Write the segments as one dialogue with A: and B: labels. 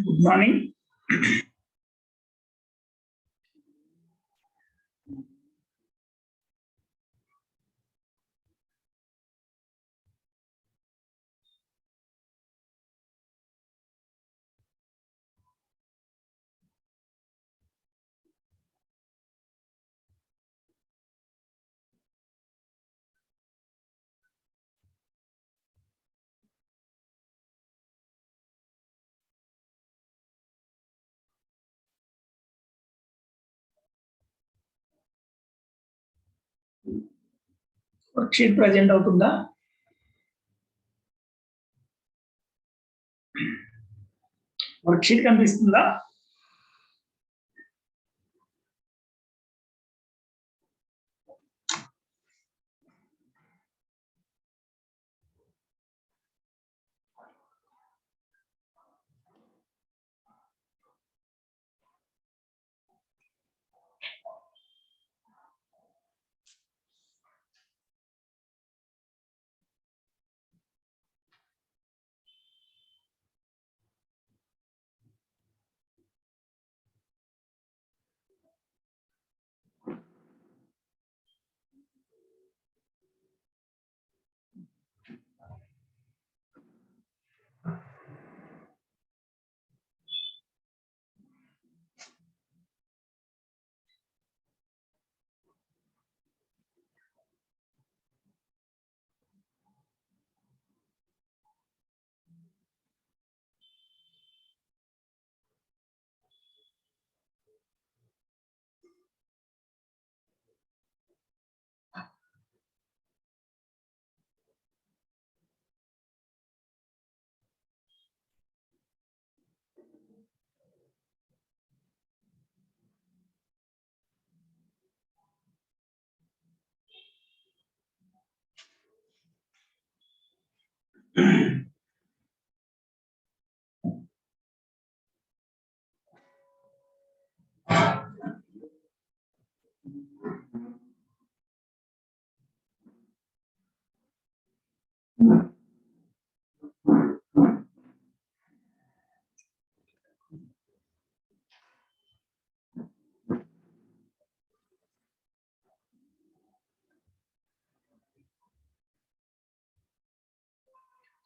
A: Good morning. Worksheet present అవుతుందా? Worksheet కనిపిస్తుందా?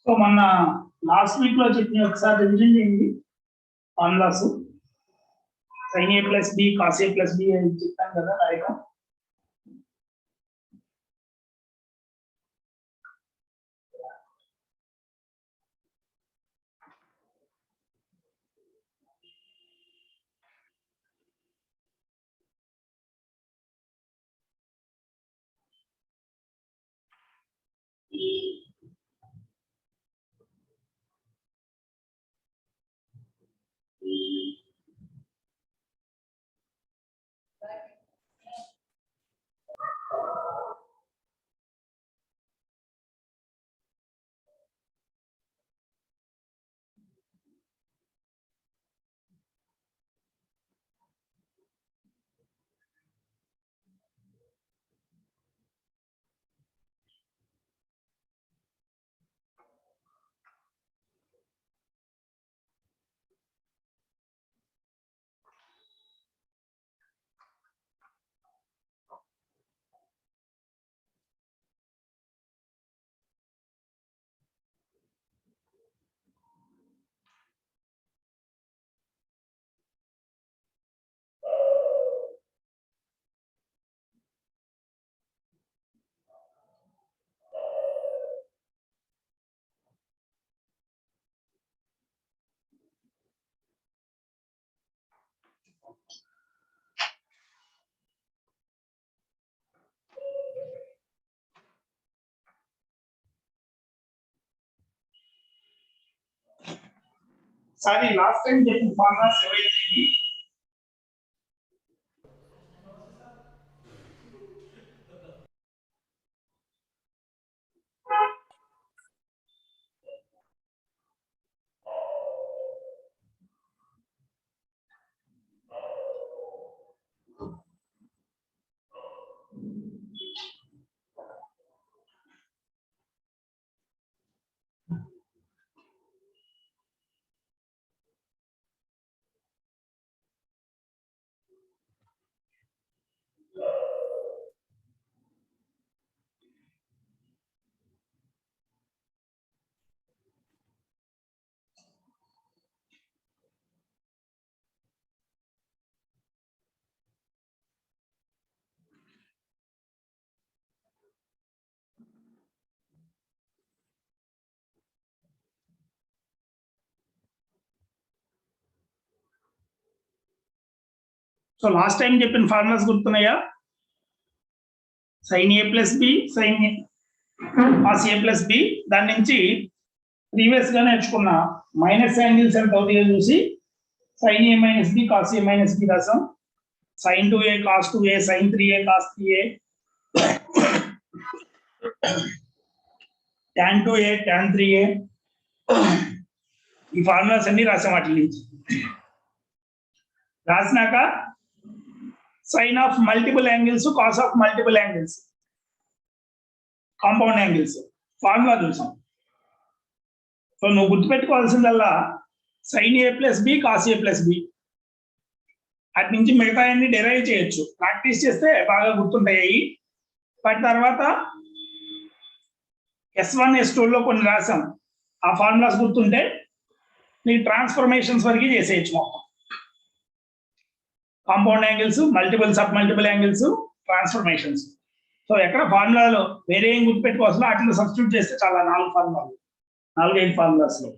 A: So మొన్న లాస్ట్ వీక్ లో చెప్పిన ఒకసారి రివిజన్ చేయండి. Formulas sin a plus B cos a plus B అని చెప్పాను కదా రాయడం. సారీ లాస్ట్ టైం చెప్పిన ఫార్ములాస్ ఏవైతే సో లాస్ట్ టైం చెప్పిన ఫార్ములాస్ గుర్తున్నాయా? sin a plus b sin cos a plus b దాని నుంచి ప్రీవియస్ గా నేర్చుకున్న మైనస్ యాంగిల్స్ ఎంత అవుతాయో చూసి sin a minus b cos a minus b రాసాం. sin 2a cos 2a sin 3a cos 3a tan 2a tan 3a ఈ formulas అన్ని రాసాం. వాటి నుంచి రాసినాక sine of multiple angles cos of multiple angles compound angles formula చూసాం. So నువ్వు గుర్తుపెట్టుకోవాల్సిందల్లా sin a plus b cos a plus b అటు నుంచి మిగతా అన్ని డెరైవ్ చేయొచ్చు. ప్రాక్టీస్ చేస్తే బాగా గుర్తుంటాయి. వాటి తర్వాత S1 S2 లో కొన్ని రాసాం. ఆ ఫార్ములాస్ గుర్తుంటే నీకు ట్రాన్స్ఫర్మేషన్స్ వరకు చేసేయచ్చు. మొత్తం compound angles, multiple sub multiple angles, transformations. So ఎక్కడ ఫార్ములాలో వేరే ఏం గుర్తుపెట్టుకోవాల్సిన వాటిని సబ్స్టిట్యూట్ చేస్తే చాలా 4 ఫార్ములాలు 4-5 ఫార్ములాస్ లో.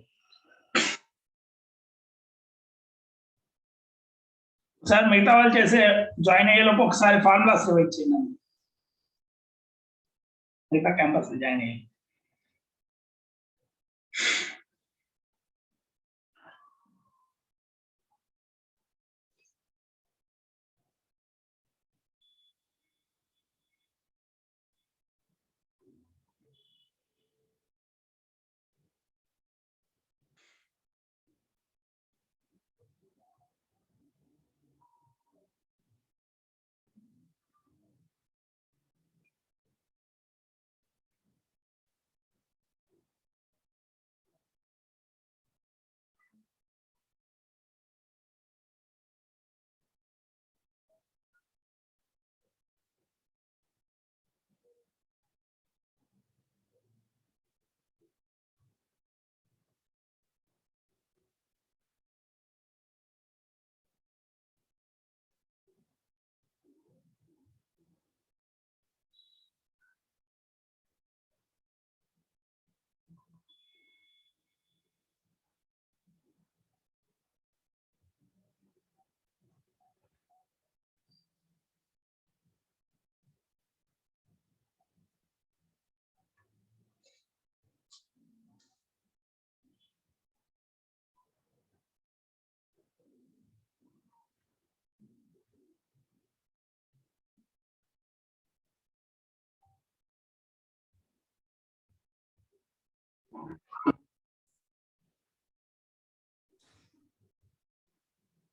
A: ఒకసారి మిగతా వాళ్ళు చేసే జాయిన్ అయ్యేలోపు ఒకసారి ఫార్ములాస్ రివైజ్ చేయండి. మిగతా క్యాంపస్ జాయిన్ అయ్యి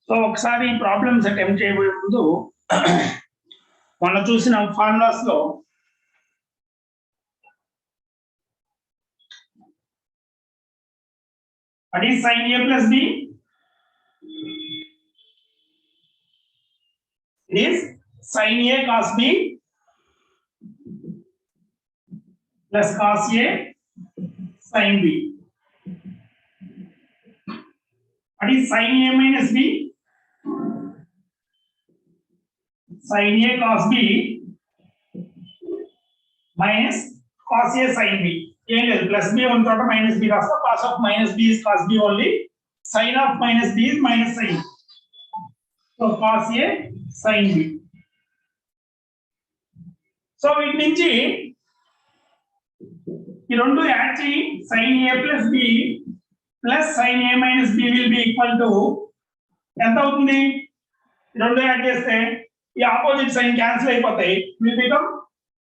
A: సో ఒకసారి ప్రాబ్లమ్స్ అటెంప్ట్ చేయబోయే ముందు మనం చూసిన ఫార్ములాస్ లో what is sin a plus b? It is sin a cos b plus cos a sin b. What is sin a minus b? Sin a cos b minus cos a sin b. Plus b on top of minus b. Cos of minus b is cos b only. Sin of minus b is minus sin. So cos a sin b. So వీటి నుంచి ఈ రెండు add చేయి sin a plus b plus sin a minus b will be equal to ఎంత అవుతుంది రెండు add చేస్తే ఈ ఆపోజిట్ సైన్ క్యాన్సిల్ అయిపోతాయి will become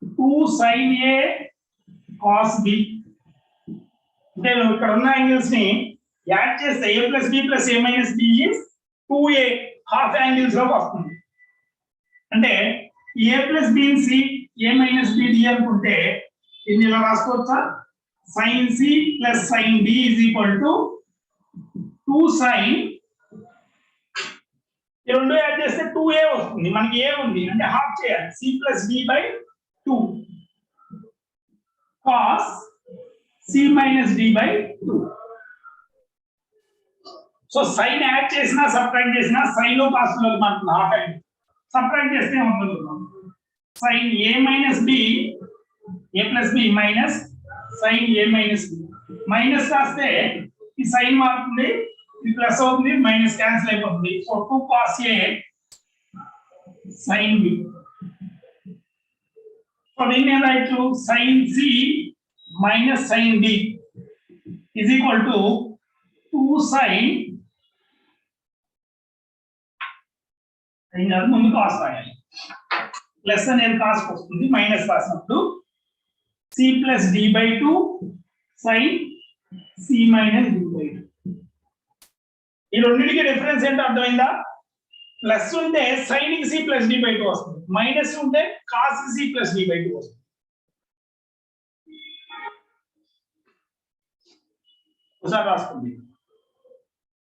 A: 2 sin a cos b అంటే ఇక్కడ ఉన్న యాంగిల్స్ ని యాడ్ చేస్తే a plus b plus a minus b is 2a half angles లో వస్తుంది అంటే a plus b in c a minus b d అనుకుంటే దీన్ని ఇలా రాసుకోవచ్చా sin c plus sin b is equal to 2 sin ఈ రెండు యాడ్ చేస్తే 2a వస్తుంది మనకి a ఉంది అంటే హాఫ్ చేయాలి c plus b by 2 cos c minus d by 2 so sin add చేసినా సబ్ట్రాక్ట్ చేసినా sin లో cos లో మనకు హాఫ్ అయ్యింది సబ్ట్రాక్ట్ చేస్తే ఉంటుంది sin a minus b a plus b minus sin a minus b minus రాస్తే ఈ sin మారుతుంది ఇది ప్లస్ అవుతుంది మైనస్ క్యాన్సిల్ అయిపోతుంది so 2 cos a sin b so దీన్ని ఎలా ఇచ్చు sin c minus sin d is equal to 2 sin అయినా ముందు cos రాయాలి ప్లస్ అనేది cos వస్తుంది మైనస్ రాసినప్పుడు c plus d by 2 sin c minus d by 2 ఈ రెండింటికి డిఫరెన్స్ ఏంటో అర్థమైందా ప్లస్ ఉంటే sin కి c plus d by 2 వస్తుంది మైనస్ ఉంటే cos కి c plus d by 2 వస్తుంది ఒకసారి రాసుకోండి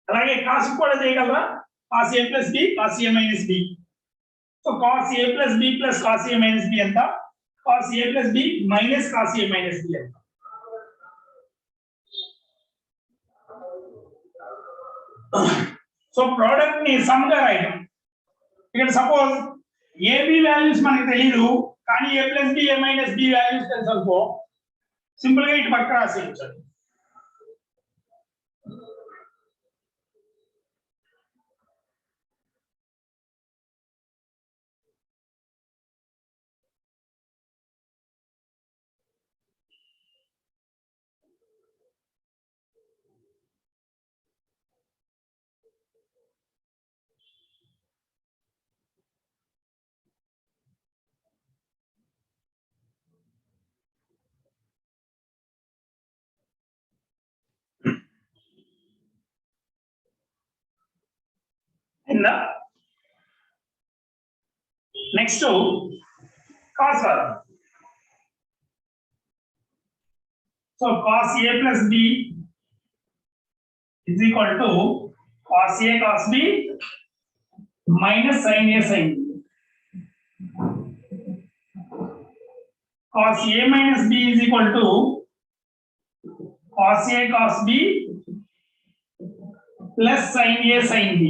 A: అలాగే cos కూడా చేయగలరా cos a plus b cos a minus b so cos a plus b plus cos a minus b ఎంత cos a plus b minus cos a minus b ఎంత so product ని some గా రాయడం ఇక్కడ suppose ab values మనకు తెలియదు కానీ a plus b a minus b values తెలుసు అనుకో సింపుల్ గా ఇటు పక్క రాసేయచ్చు next cos so cos a plus b is equal to cos a cos b minus sin a sin b cos a minus b is equal to cos a cos b plus sin a sin b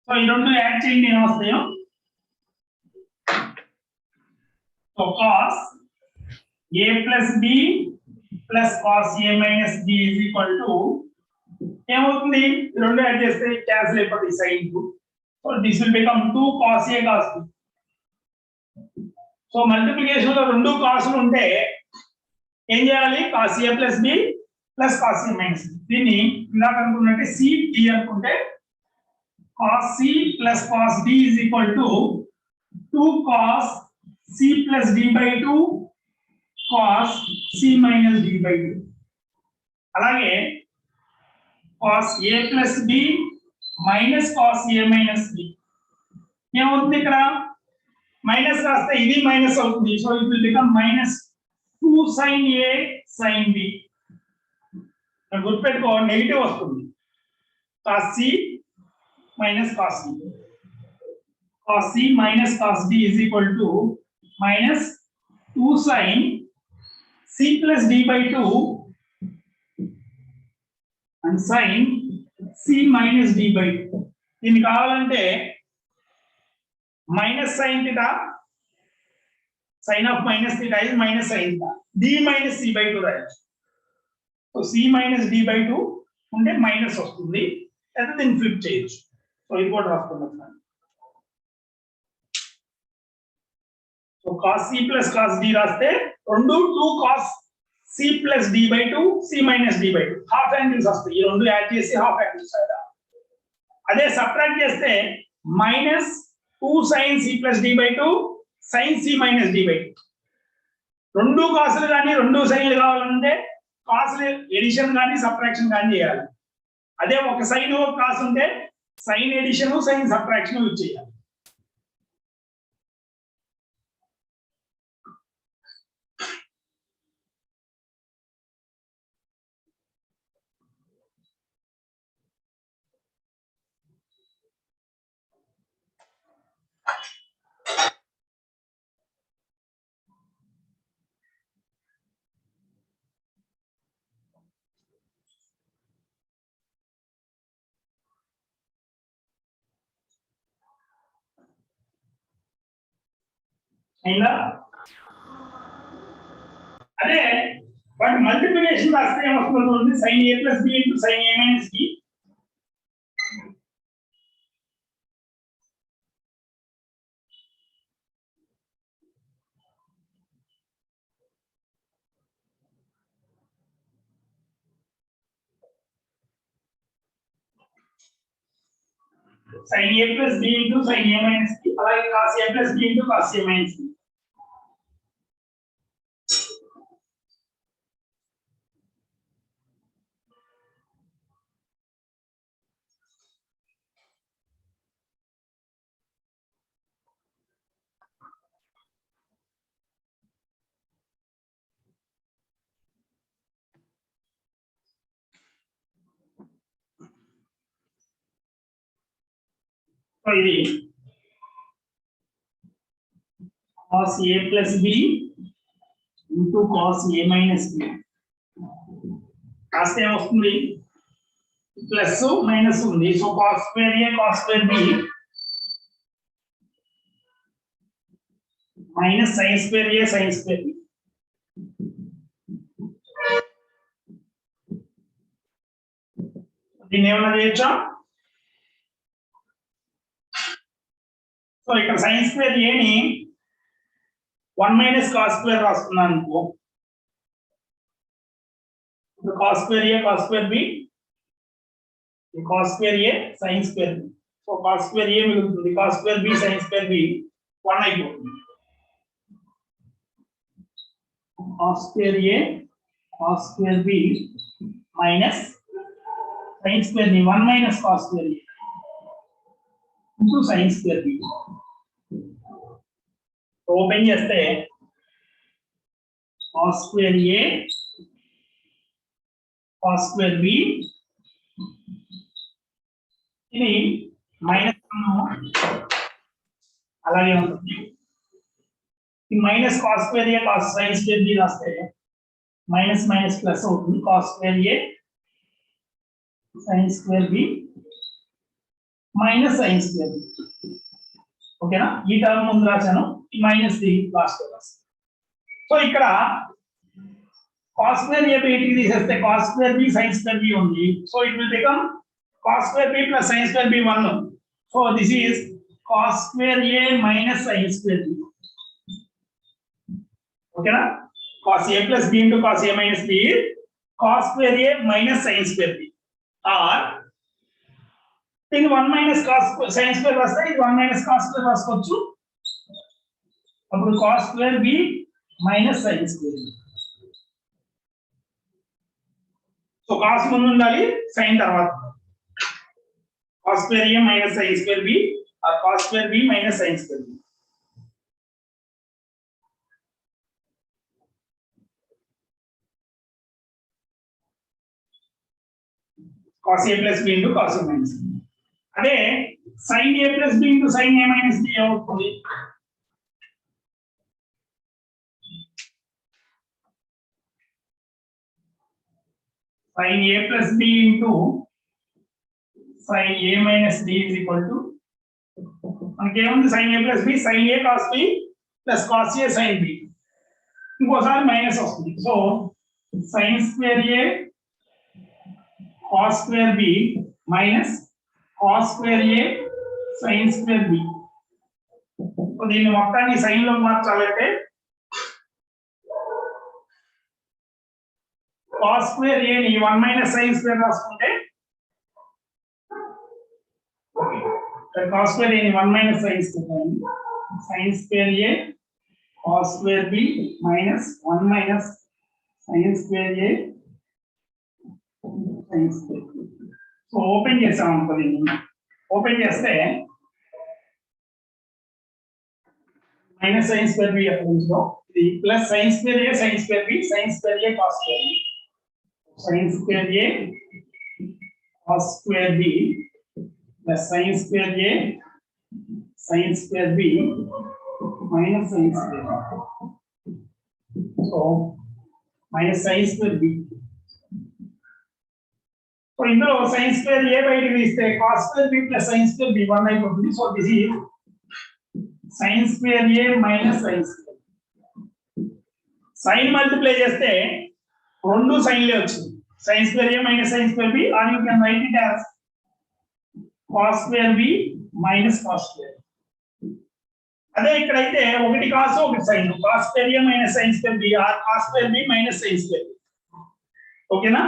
A: so ఈ రెండు add చేయండి ఏం వస్తాయో so cos a plus b plus cos a minus b is equal to ఏమవుతుంది రెండు add చేస్తే cancel అయిపోతుంది sin కు so this will become 2 cos a cos b so multiplication లో రెండు cos లు ఉంటే ఏం చేయాలి cos a plus b plus cos a minus b దీన్ని ఇందాక అనుకున్నట్టే c d అనుకుంటే cos c plus cos d is equal to 2 cos c plus d by 2 cos c minus d by 2 అలాగే cos a plus b minus cos a minus b ఏమవుతుంది ఇక్కడ minus రాస్తే ఇది minus అవుతుంది so it will become minus 2 sin a sin b గుర్తుపెట్టుకో negative వస్తుంది cos c minus cos b cos c minus cos b is equal to minus 2 sin c plus d by 2 and sin c minus d by 2 దీనికి కావాలంటే minus sin theta sin of minus theta is minus sin theta d minus c by 2 రాయొచ్చు so c minus d by 2 ఉంటే minus వస్తుంది అయితే దీన్ని flip చేయొచ్చు so ఇది కూడా రాసుకుందాం so cos c plus cos d రాస్తే రెండు 2 cos c plus d by 2 c minus d by 2 half angles వస్తాయి. ఈ రెండు యాడ్ చేసి హాఫ్ యాంగిల్స్ అవుతా. అదే సబ్ట్రాక్ట్ చేస్తే minus 2 sin c plus d by 2 sin c minus d by 2. రెండు కాసులు కానీ రెండు సైన్లు కావాలంటే కాసులు ఎడిషన్ కానీ సబ్ట్రాక్షన్ కానీ చేయాలి. అదే ఒక సైన్ ఒక కాసు ఉంటే sine addition sine subtraction use చేయాలి. అయినా అదే వాటి మల్టిప్లికేషన్ రాస్తే ఏమొస్తుంది sin a plus b into sin a minus b. sin a plus b into sin a minus b అలాగే cos a plus b into cos a minus b. So ఇది cos a plus b into cos a minus b కాస్తే ఏమొస్తుంది plus minus ఉంది. So cos square a cos square b minus sin square a sin square b. దీన్ని ఏమన్నా చేయొచ్చా? So ఇక్కడ sin square a ని 1 minus cos square రాస్తున్నాను అనుకో. cos square a cos square b cos square a sin square b. So cos square a మిగులుతుంది, cos square b sin square b 1 అయిపోతుంది. cos square a cos square b minus sin square b 1 minus cos square a into sin square b. Open చేస్తే cos square a cos square b ఇది minus అలాగే ఉంటుంది. ఈ minus cos square a cos sin square b రాస్తే minus minus plus అవుతుంది. cos square a sin square b minus sin square b. ఓకేనా? ఈ term ముందు రాశాను, ఈ మైనస్ ది లాస్ట్ లో రాశాను. సో ఇక్కడ cos square a బయటికి తీసేస్తే cos square b sin square b ఉంది. So it will become cos square b plus sin square b 1. So this is cos square a minus sin square b. ఓకేనా? cos a plus b into cos a minus b is cos square a minus sin square b. or దీన్ని 1 minus cos sin square వస్తే ఇది 1 minus cos square రాసుకోవచ్చు. అప్పుడు cos square b minus sin square b. So cos ముందు ఉండాలి, sin తర్వాత. cos square a minus sin square b or cos square b minus sin square b. cos a plus b into cos a minus b. అదే sin a plus b into sin a minus b అవుతుంది. sin a plus b into sin a minus b is equal to మనకి ఏముంది sin a plus b sin a cos b plus cos a sin b. ఇంకోసారి minus వస్తుంది. So sin square a cos square b minus cos square a sin square b. దీన్ని మొత్తాన్ని sign లో మార్చాలంటే cos square A ని 1 minus sine square రాసుకుంటే cos square A ని 1 minus sine square sine square A cos square B minus 1 minus sine square A sine square. So open చేసాం అనుకోండి, open చేస్తే మైనస్ సైన్ స్క్వేర్ బి అక్కడ ఉంచుదాం, ఇది plus sine square A sine square B sine square A cos square B sin square a cos square b plus sin square a sin square b minus sin square b. So minus sin square b. So ఇందులో sin square a బయటికి తీస్తే cos square b plus sin square b 1 అయిపోతుంది. So this is sin square a minus sin square. sin multiply చేస్తే రెండు సైన్లే వచ్చింది, sin square a minus sin square b, or you can write it as cos square b minus cos square. అదే ఇక్కడైతే ఒకటి cos ఒకటి sign, cos square a minus sin square b or cos square b minus sin square b. ఓకేనా?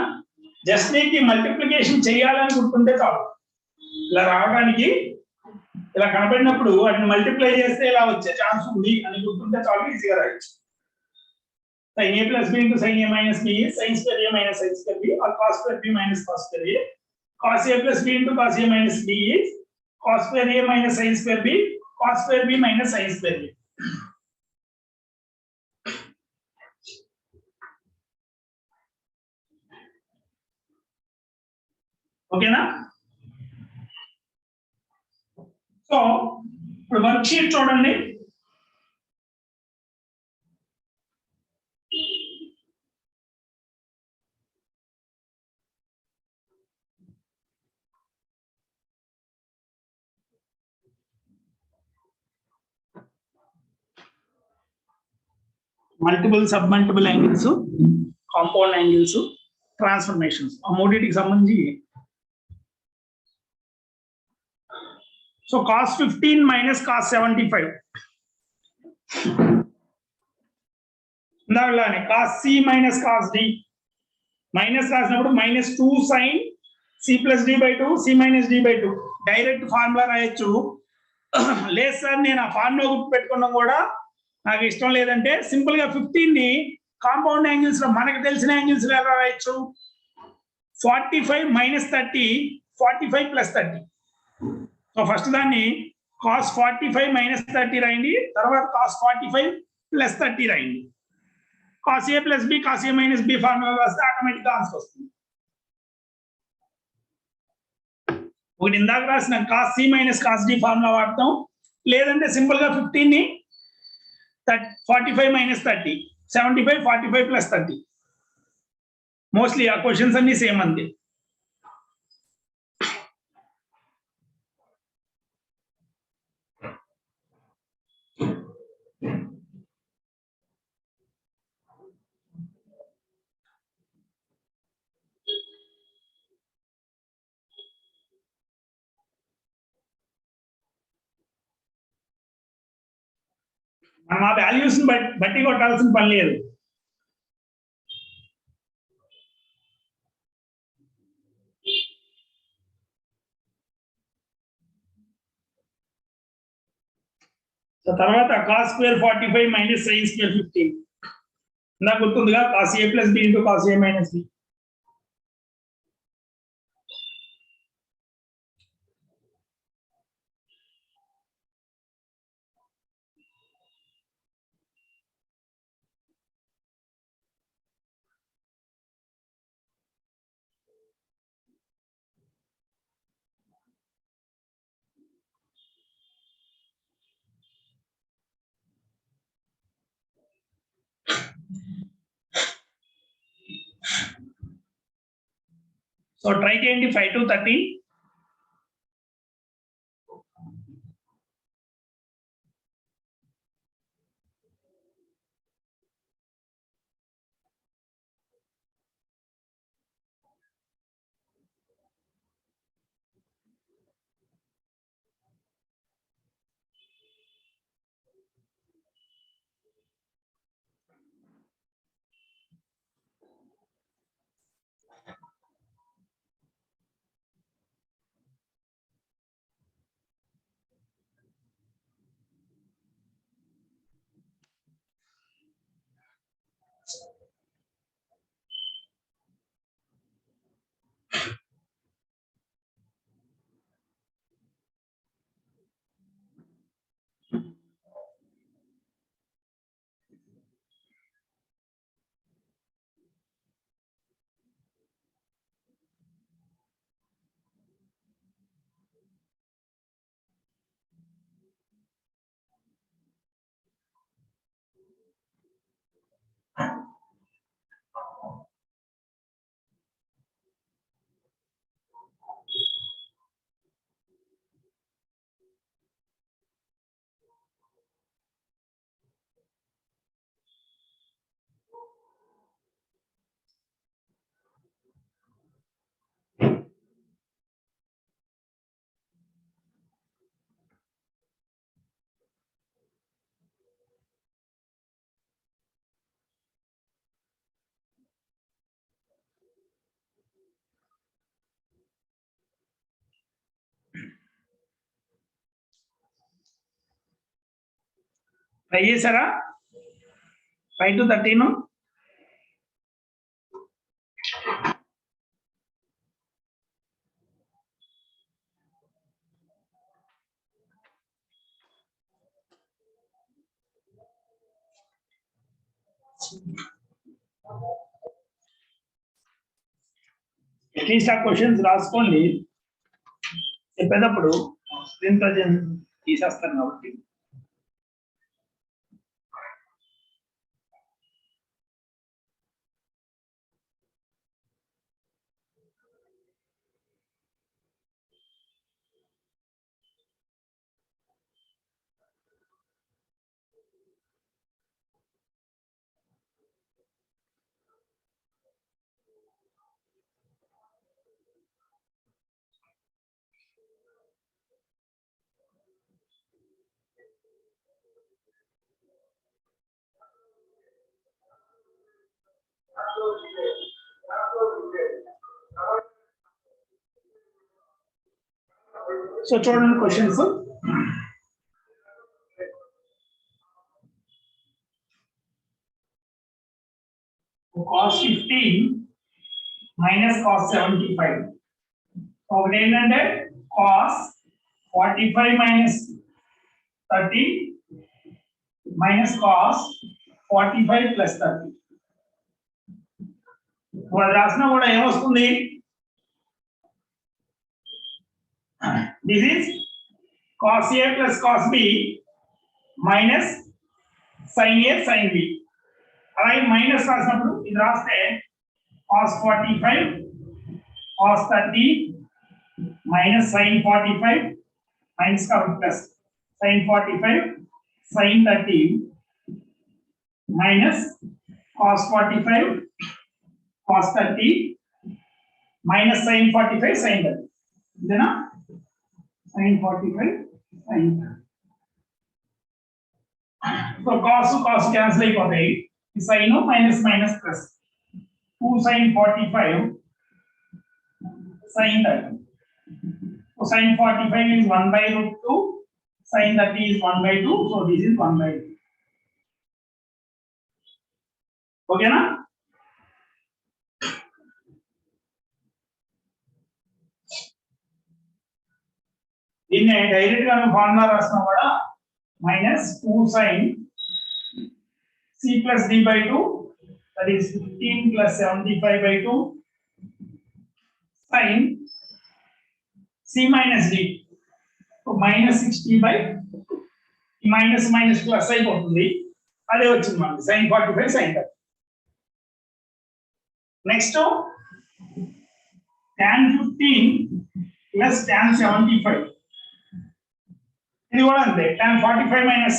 A: Just నీకు multiplication చేయాలని గుర్తుంటే చాలు, ఇలా రావడానికి ఇలా కనబడినప్పుడు వాటిని మల్టిప్లై చేస్తే ఇలా వచ్చే ఛాన్స్ ఉంది అని గుర్తుంటే చాలు, ఈజీగా రాయొచ్చు. sin a plus b into sin a minus b is sin square a minus sin square b, or cos square b minus cos square a. Cos a plus b into cos a minus b is cos square a minus sin square b, cos square b minus sin square b. ఓకేనా? So ఇప్పుడు worksheet చూడండి. Multiple sub multiple angles, compound angles, transformations, ఆ మూడింటికి సంబంధించి. So cos 15 minus cos 75 ఇందాకలానే cos c minus cos d, minus రాసినప్పుడు minus 2 sin c plus d by 2 c minus d by 2 direct formula రాయొచ్చు. లేదు sir నేను ఆ ఫార్ములా గుర్తు పెట్టుకున్నాం కూడా నాకు ఇష్టం లేదంటే సింపుల్ గా 15 ని కాంపౌండ్ యాంగిల్స్ లో మనకు తెలిసిన యాంగిల్స్ లో ఎలా రాయొచ్చు, 45 మైనస్ 30 45 ప్లస్ 30. సో ఫస్ట్ దాన్ని cos 45 మైనస్ 30 రాయండి, తర్వాత cos 45 ప్లస్ 30 రాయండి. cos a plus b cos a minus b formula రాస్తే ఆటోమేటిక్ గా ఆన్సర్ వస్తుంది. ఒకటి ఇందాక రాసిన cos c minus cos d formula వాడతాం, లేదంటే సింపుల్ గా 15 ని 45 మైనస్ 30 75 45 ప్లస్ 30. మోస్ట్లీ ఆ క్వశ్చన్స్ అన్ని సేమ్ అంతే. మనం ఆ వాల్యూస్ బట్టి కొట్టాల్సిన పని లేదు. సో తర్వాత cos square 45 minus sin square 15 నాకు గుర్తుందిగా, cos a plus b into cos a minus b. So try చేయండి 5 to 30. ట్రై చేశారా 5 to 13? అట్లీస్ట్ ఆ క్వశ్చన్స్ రాసుకోండి, చెప్పేటప్పుడు స్క్రీన్ ప్రజెంట్ తీసేస్తాను కాబట్టి. సో చూడండి క్వశ్చన్స్. cos 15 minus cos 75. ఒకటి ఏంటంటే cos 45 minus 30 minus cos 45 plus 30. వాళ్ళు రాసినా కూడా ఏమొస్తుంది? This is cos A plus cos B minus sin A sin B. అలాగే మైనస్ రాసినప్పుడు ఇది రాస్తే cos 45 cos 30 minus sin 45 minus కాబట్టి plus sin 45 sin 30 minus cos 45 cos 30 minus sin 45 sin 30. ఇదేనా? sin 45 sin 30. So cos cancel అయిపోతాయి. sin minus minus plus 2 sin 45 sin 30. So sin 45 is 1 by root 2, sin 30 is 1 by 2, so this is 1 by 2. Okay na? దీన్ని direct గా formula రాసినా కూడా minus 2 sin c plus d by 2, that is 15 plus 75 by 2 sin c minus d, so minus 60 by minus minus plus అయిపోతుంది. అదే వచ్చింది మనకి sin 45 sin 30. Next tan 15 plus tan 75. ఇది కూడా అంతే, tan 45 minus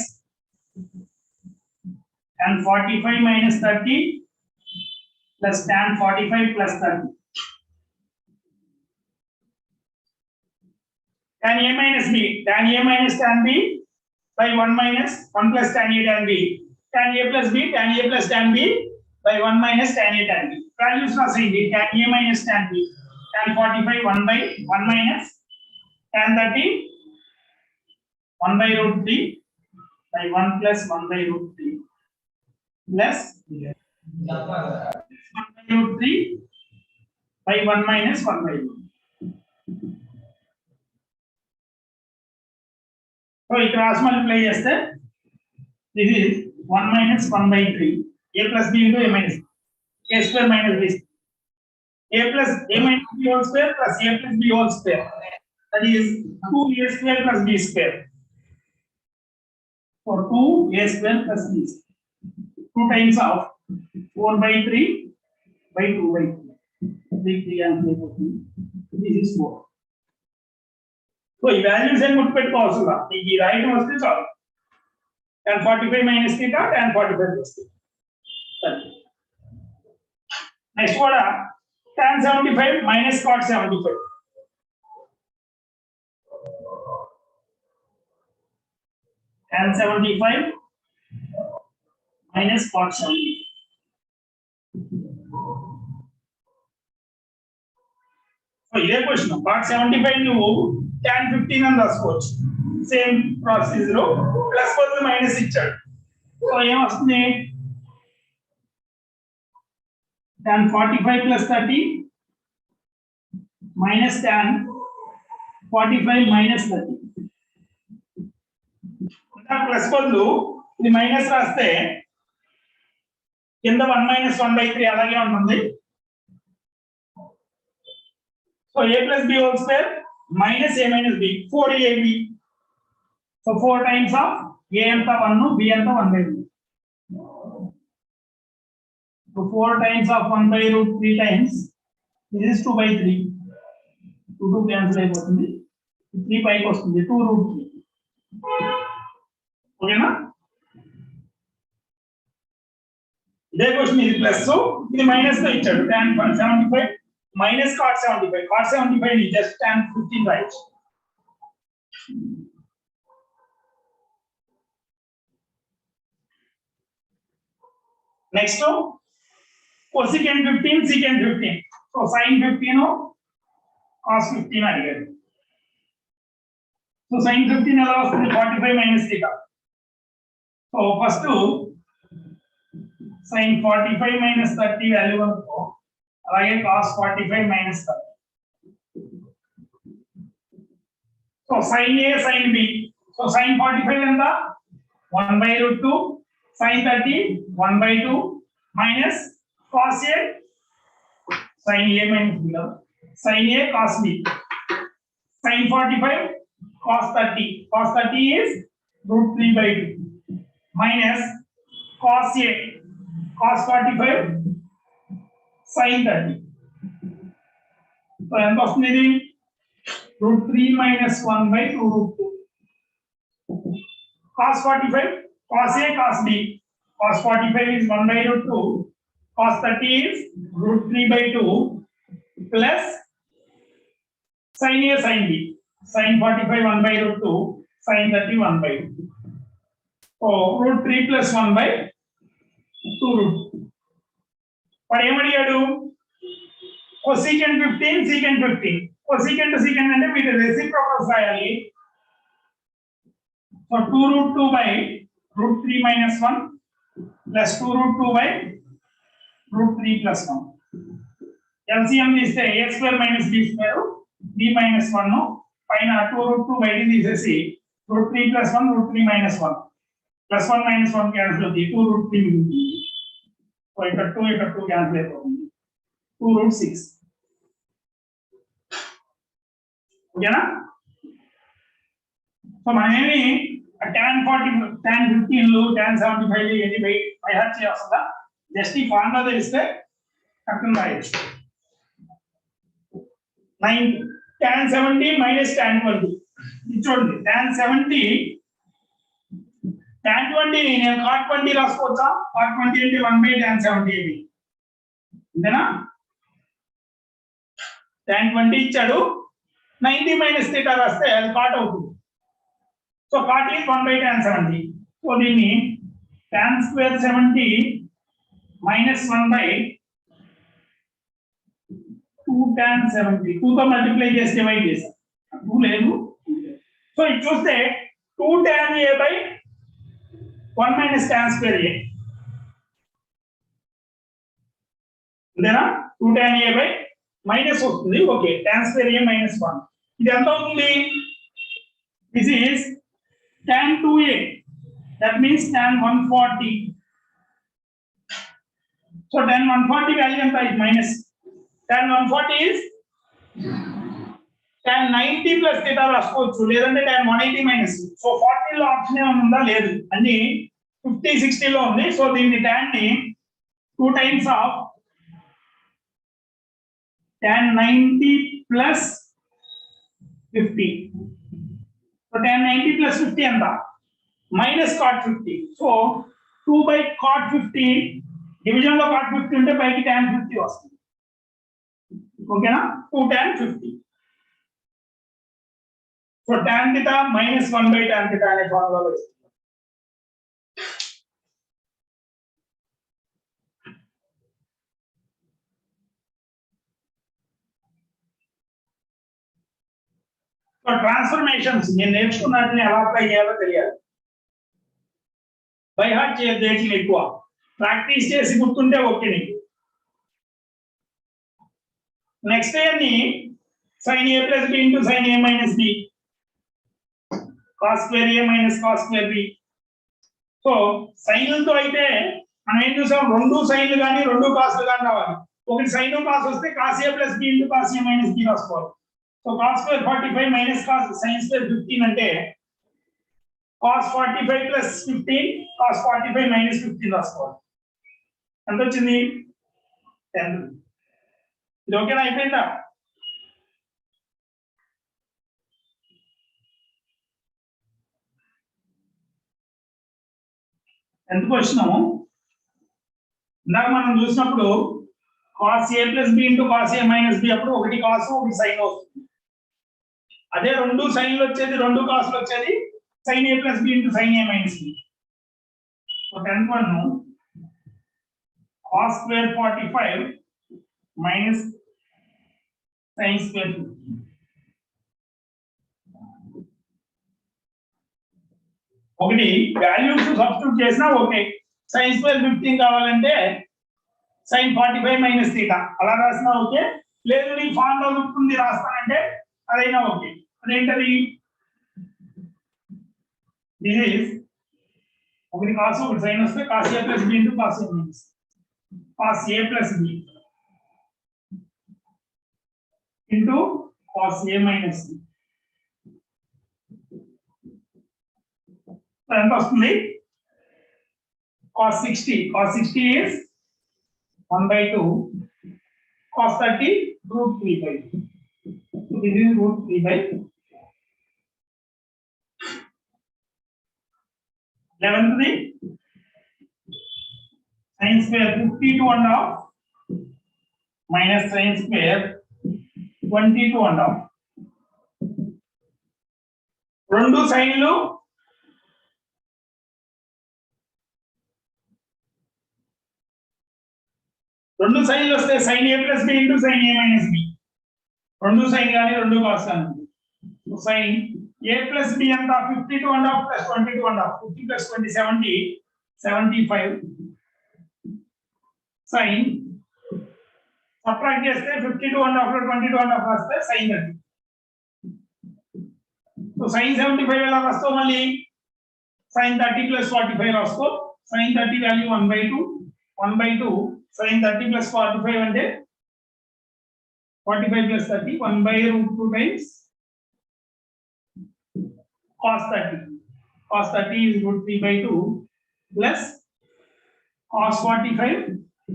A: tan 45 minus 30 plus tan 45 plus 30. Tan A minus B, tan A minus tan B by 1 minus 1 plus tan A tan B. Tan A plus B, tan A plus tan B by 1 minus tan A tan B. Values రాసేయండి. Tan A minus tan B, tan 45 1 by 1 minus tan 30 1 by root 3 by 1 plus 1 by root 3 plus 1 by root 3 by 1 minus 1 by root. So it cross multiply చేస్తే this is 1 minus 1 by 3 a plus b into a minus a square minus b a plus a minus b whole square plus a plus b whole square, that is 2a square plus b square. For 2a square plus b, 2 times of 4/3/2/3 cancel అయిపోతుంది. This is 4. So ఈ values ఏం గుర్తుపెట్టుకోవాల్సి ఈ రాయటం వస్తే చాలు. tan 45 minus theta, tan 45 plus theta. Next కూడా tan 75 minus cot 75. tan 75 minus cot 75. So ఇదే question. cot 75 నువ్వు tan 15 అని రాసుకోవచ్చు. సేమ్ ప్రాసెస్ లో ప్లస్ బదులు మైనస్ ఇచ్చాడు. సో ఏమొస్తుంది? tan 45 plus 30 minus tan 45 minus 30. Plus బదులు ఇది మైనస్ రాస్తే కింద 1 minus 1/3 అలాగే ఉంటుంది. So a plus b whole square minus a minus b 4ab. So 4 times of a అంతా 1, b అంతా 1/3. So 4 times of 1/√3 times this is 2/3. 2 cancel అయిపోతుంది. 3 పైకి వస్తుంది 2√3. ఓకేనా? ఇదే క్వశ్చన్. ఇది ప్లస్, ఇది మైనస్ తో ఇచ్చాడు. tan 75 minus cot 75. cot 75 ని just tan 15 right. Next cosecant 15, secant 15. So sin 15 cos 15 అడిగారు. సో sin 15 ఎలా వస్తుంది? 45 minus theta. So first sin 45 minus 30 value అనుకో, అలాగే cos 45 minus 30. So sin A sin B. So sin 45 ఎంత? 1/√2 sin 30 1/2 minus cos A sin A minus B. sin A cos B. sin 45 cos 30. cos 30 is √3/2 minus cos A cos 45 sin 30. So ఎంత వస్తుంది? ఇది √3 minus 1/2√2. cos 45 cos A cos B. cos 45 is 1/2. cos 30 is √3/2 plus sin A sin B. sin 45 1/2, sin 30 1/2. So √3 plus 1/2√2. వాడు ఏమడిగాడు? cosecant 15, secant 15. cosecant to secant అంటే వీటి reciprocals రాయాలి. So 2√2/√3 minus 1 plus 2√2/√3 plus 1. LCM తీస్తే a square minus b square b minus 1 పైన 2√2 బయట తీసేసి √3 plus 1 √3 minus 1 plus 1 minus 1 cancel అవుతుంది. 2√3 మిగులుతుంది. సో ఇక్కడ 2 ఇక్కడ 2 క్యాన్సిల్ అయిపోతుంది. 2√6. ఓకేనా? సో మనమేమి tan 40 tan 15 tan 75 ఏది బై హార్ట్ చేయాల్సిందా? జస్ట్ ఈ ఫార్ములా తెలిస్తే అర్థం రాయొచ్చు. 9 tan 70 minus tan 20. ఇది చూడండి. tan 70 tan 20 నేను cot 20 రాసుకోవచ్చా? cot 20 అంటే 1/tan 70 ఇది. అంతేనా? tan 20 ఇచ్చాడు. 90 minus theta రాస్తే అది cot అవుతుంది. So cot is 1/tan 70. So దీన్ని tan square 70 minus 1/2 tan 70. 2 తో మల్టిప్లై చేసి డివైడ్ చేసాం. 2 లేదు. సో ఇది చూస్తే 2 tan A/1 minus tan square A. అంతేనా? 2 tan A by మైనస్ వస్తుంది. Okay, tan square A minus 1. ఇది ఎంత అవుతుంది? This is tan 2A. That means tan 140. So tan 140 value ఎంత? ఇది minus. tan 140 is tan 90 plus theta రాసుకోవచ్చు, లేదంటే tan 180 minus. So 40 లో ఆప్షన్ ఏమైనా ఉందా? లేదు, అన్ని 50 60 లో ఉంది. సో దీన్ని tan ని 2 times of tan 90 plus 50. So tan 90 plus 50 anta minus cot 50. So 2 by cot 50 division lo cot 50 unte by tan 50 vastundi. Okay na? 2 tan 50. So tan theta minus 1 by tan theta ane formula lo istundi. So transformations నేను నేర్చుకున్నట్లని ఎలా apply చేయాలో తెలియాలి. By heart చేయొద్దు దేనికి ఎక్కువ practice చేసి గుర్తుంటే okay నీకు. నెక్స్ట్ ఇయర్ని sin a plus b into sin a minus b cos square a minus cos square b. So సైన్లతో అయితే మనం ఏం చూసాం, రెండు సైన్లు కానీ రెండు కాస్లు కానీ రావాలి. ఒకటి సైన్ కాస్ వస్తే cos a plus b into cos a minus b రాసుకోవాలి. So cos square 45 minus cos sin square 15 అంటే cos 45 plus 15 cos 45 minus 15 రాసుకోవాలి. ఎంత వచ్చింది? 10. ఇది ఓకేనా? అయిపోయిందా? ఎంత క్వశ్చన్ ఇందాక మనం చూసినప్పుడు cos a plus b into cos a minus b అప్పుడు ఒకటి cos ఒకటి sin వస్తుంది. అదే రెండు సైన్లు వచ్చేది రెండు కాస్లు వచ్చేది sin a plus b into sin a minus b. So 10th one cos square 45 minus sin square 15. ఒకటి వాల్యూస్ సబ్స్టిట్యూట్ చేసినా ఓకే. sin square 15 కావాలంటే sin 45 minus theta అలా రాసినా ఓకే. లేదు నీ ఫార్ములా గుర్తుంది రాస్తానంటే అదైనా ఓకే. అదేంటది? దిస్ ఇస్ ఒకటి cos ఒకటి sin వస్తే cos a plus b into cos a minus cos a plus b into cos a minus b. ఎంత వస్తుంది? cos 60 is 1/2 cos 30 root 3/2. This is root 3/2. 11th sin square 52.5 minus sin square 22.5. రెండు సైన్లు రెండు సైన్లు వస్తే sin a plus b into sin a minus b. రెండు sign కానీ రెండు cos కానీ sin a plus b అంతా 52.5 plus 22.5 50 plus 20 70 75 sin సబ్ట్రాక్ట్ చేస్తే 52.5 లో 22.5 వస్తే sin 30. సో sin 75 ఎలా వస్తావు? మళ్ళీ sin 30 plus 45 రాసుకో. sin 30 వాల్యూ 1/2 sin 30 plus 45 అంటే 45 plus 30 1/√2 times cos 30. Cos 30 is root 3/2 plus cos 45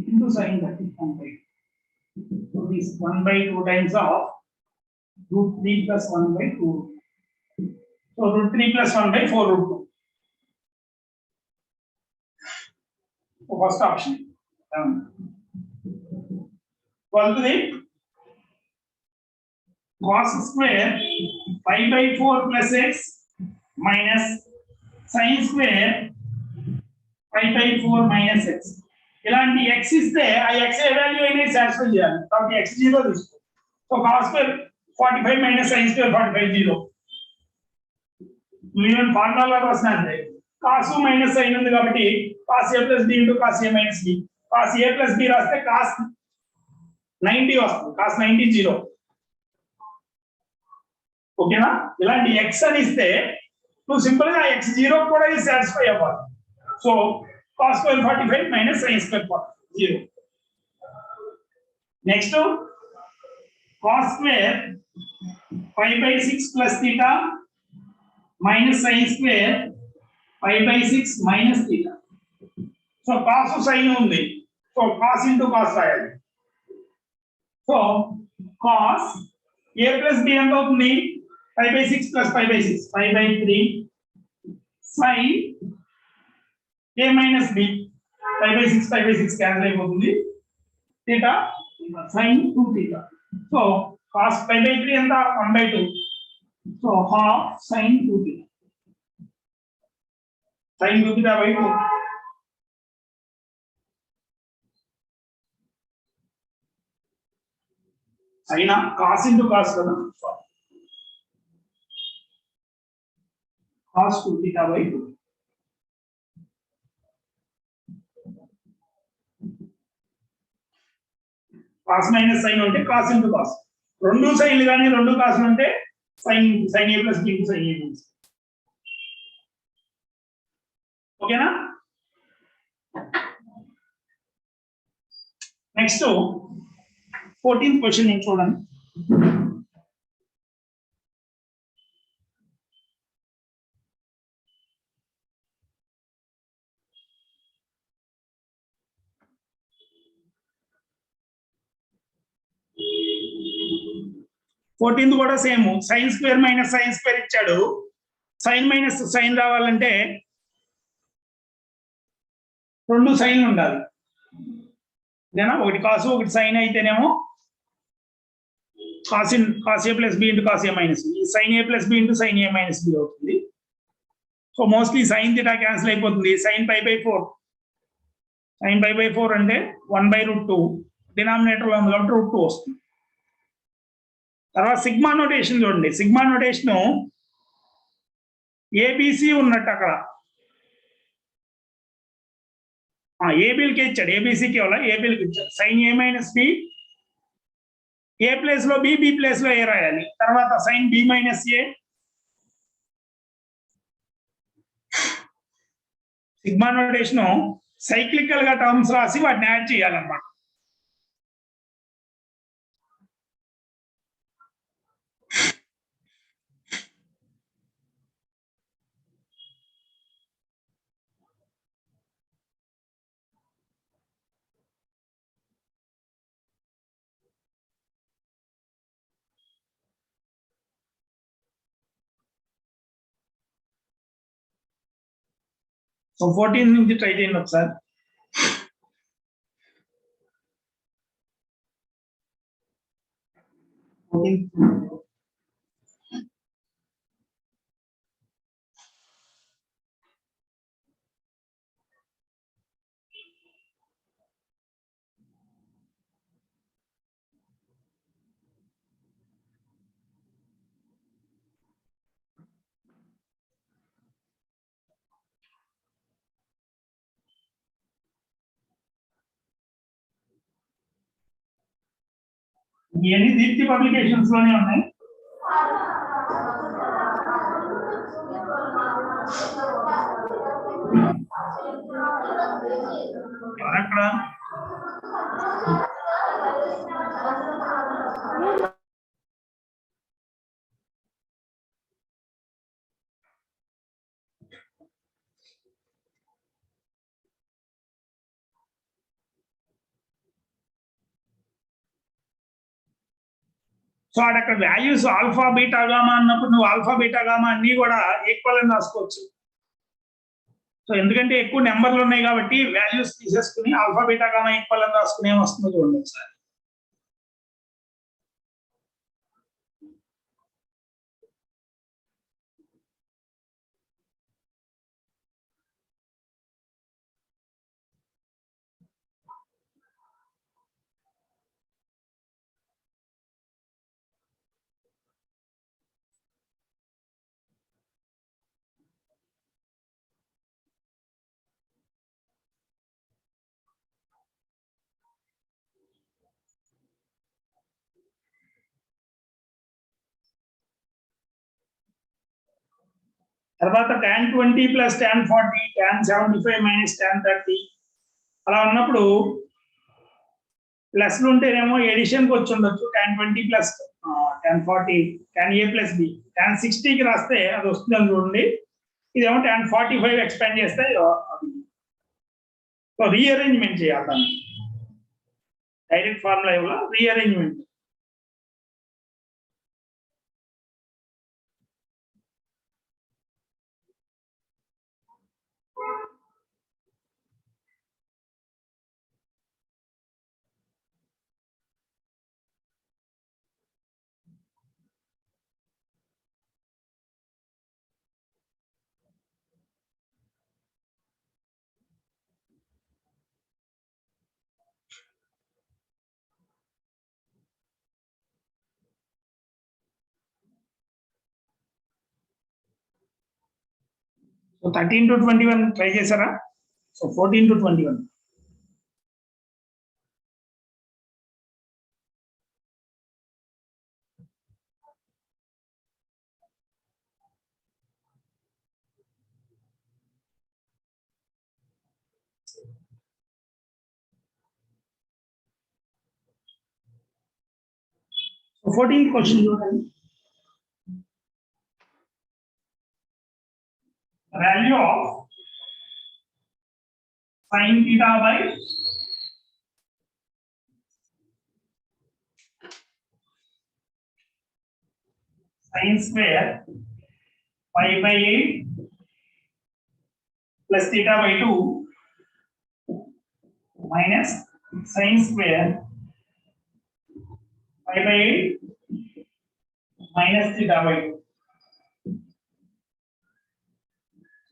A: into sin 30 1/2. So this 1/2 times of root 3 plus 1/2. So root 3 plus 1/4√2. So first option. 12th cos square 5/4 plus x minus sin square 5/4 minus x. ఇలాంటి x ఇస్తే ఆ x ఏ value అయినా satisfy చేయాలి. కాబట్టి x 0 తీసుకో. So cos square 45 minus sin square 45 0. Even formula రాసినాంటే cos minus sin ఉంది కాబట్టి cos a plus b into cos a minus b. cos a plus b రాస్తే cos 90 వస్తుంది. cos 90 0. ఓకేనా? ఇలాంటి x అని ఇస్తే నువ్వు సింపుల్ గా x 0 కూడా సాటిస్ఫై అవ్వాలి. So cos square 45 minus sin square 0. Next cos square 5/6 plus theta minus sin square 5/6 minus theta. So cos sin ఉంది. సో కాస్ ఇంటూ కాస్ రాయాలి. So cos A plus B ఎంత అవుతుంది? 5/6 plus 5/6 5/3 sine A minus B 5/6 5/6 cancel అయిపోతుంది. Theta sine 2 theta. So cos 5/3 ఎంత? 1/2. So half sine 2 theta. Sine 2 theta by 2. అయినా cos into cos కదా, cos 2 theta by 2. Cos minus sine ఉంటే cos into cos, రెండు సైన్లు కానీ రెండు కాసులు ఉంటే sine sine A plus B into sine A minus. ఓకేనా? నెక్స్ట్ 14th క్వశ్చన్ నేను చూడండి. ఫోర్టీన్త్ కూడా same, sine square minus sine square ఇచ్చాడు. సైన్ మైనస్ సైన్ రావాలంటే రెండు సైన్లు ఉండాలి. ఇదేనా? ఒకటి కాసు ఒకటి సైన్ అయితేనేమో cos A plus B into cos A minus B, sine A plus B into sine A minus B అవుతుంది. So mostly sine theta cancel అయిపోతుంది. సైన్ π/4, సైన్ π/4 అంటే 1/√2 డినామినేటర్ లో ఉంది కాబట్టి √2 వస్తుంది. తర్వాత సిగ్మా నోటేషన్ చూడండి. సిగ్మా నోటేషన్ ఏబిసి ఉన్నట్టు అక్కడ ఏబిల్కి ఇచ్చాడు, ఏబిసికి ఏబిల్కి ఇచ్చాడు. Sign A minus B, A place లో బి, బి ప్లేస్ లో ఏ రాయాలి. తర్వాత సైన్ బి మైనస్ ఏ, సిగ్మా నోటేషన్ సైక్లికల్ గా టర్మ్స్ రాసి వాటిని యాడ్ చేయాలన్నమాట. సో 14 నుంచి ట్రై చేయండి ఒకసారి. ఇవన్నీ దీప్తి పబ్లికేషన్స్ లోనే ఉన్నాయి. అక్కడ సో అక్కడ వాల్యూస్ ఆల్ఫా బీటా గామా అన్నప్పుడు నువ్వు ఆల్ఫా బీటా గామా అన్ని కూడా ఈక్వల్ అని రాసుకోవచ్చు. సో ఎందుకంటే ఎక్కువ నెంబర్లు ఉన్నాయి కాబట్టి వాల్యూస్ తీసేసుకుని ఆల్ఫా బీటా గామా ఈక్వల్ అని రాసుకుని ఏమొస్తుందో చూడండి ఒకసారి. తర్వాత tan 20 plus tan 40, tan 75 minus tan 30 అలా ఉన్నప్పుడు ప్లస్లు ఉంటేనేమో ఎడిషన్కి వచ్చి ఉండొచ్చు. tan 20 plus tan 40 tan a plus B, tan 60కి రాస్తే అది వస్తుందని చూడండి. ఇదేమో tan 45 ఎక్స్పాండ్ చేస్తే రీఅరేంజ్మెంట్ చేయాలి. డైరెక్ట్ ఫార్ములా ఇవ్వాల, రీఅరేంజ్మెంట్. సో 13 to 21 ట్రై చేశారా? So 14 to 21. So 14th question చూడండి. Value of sin theta by sin square pi by 8 plus theta by 2 minus sin square pi by 8 minus theta by 2.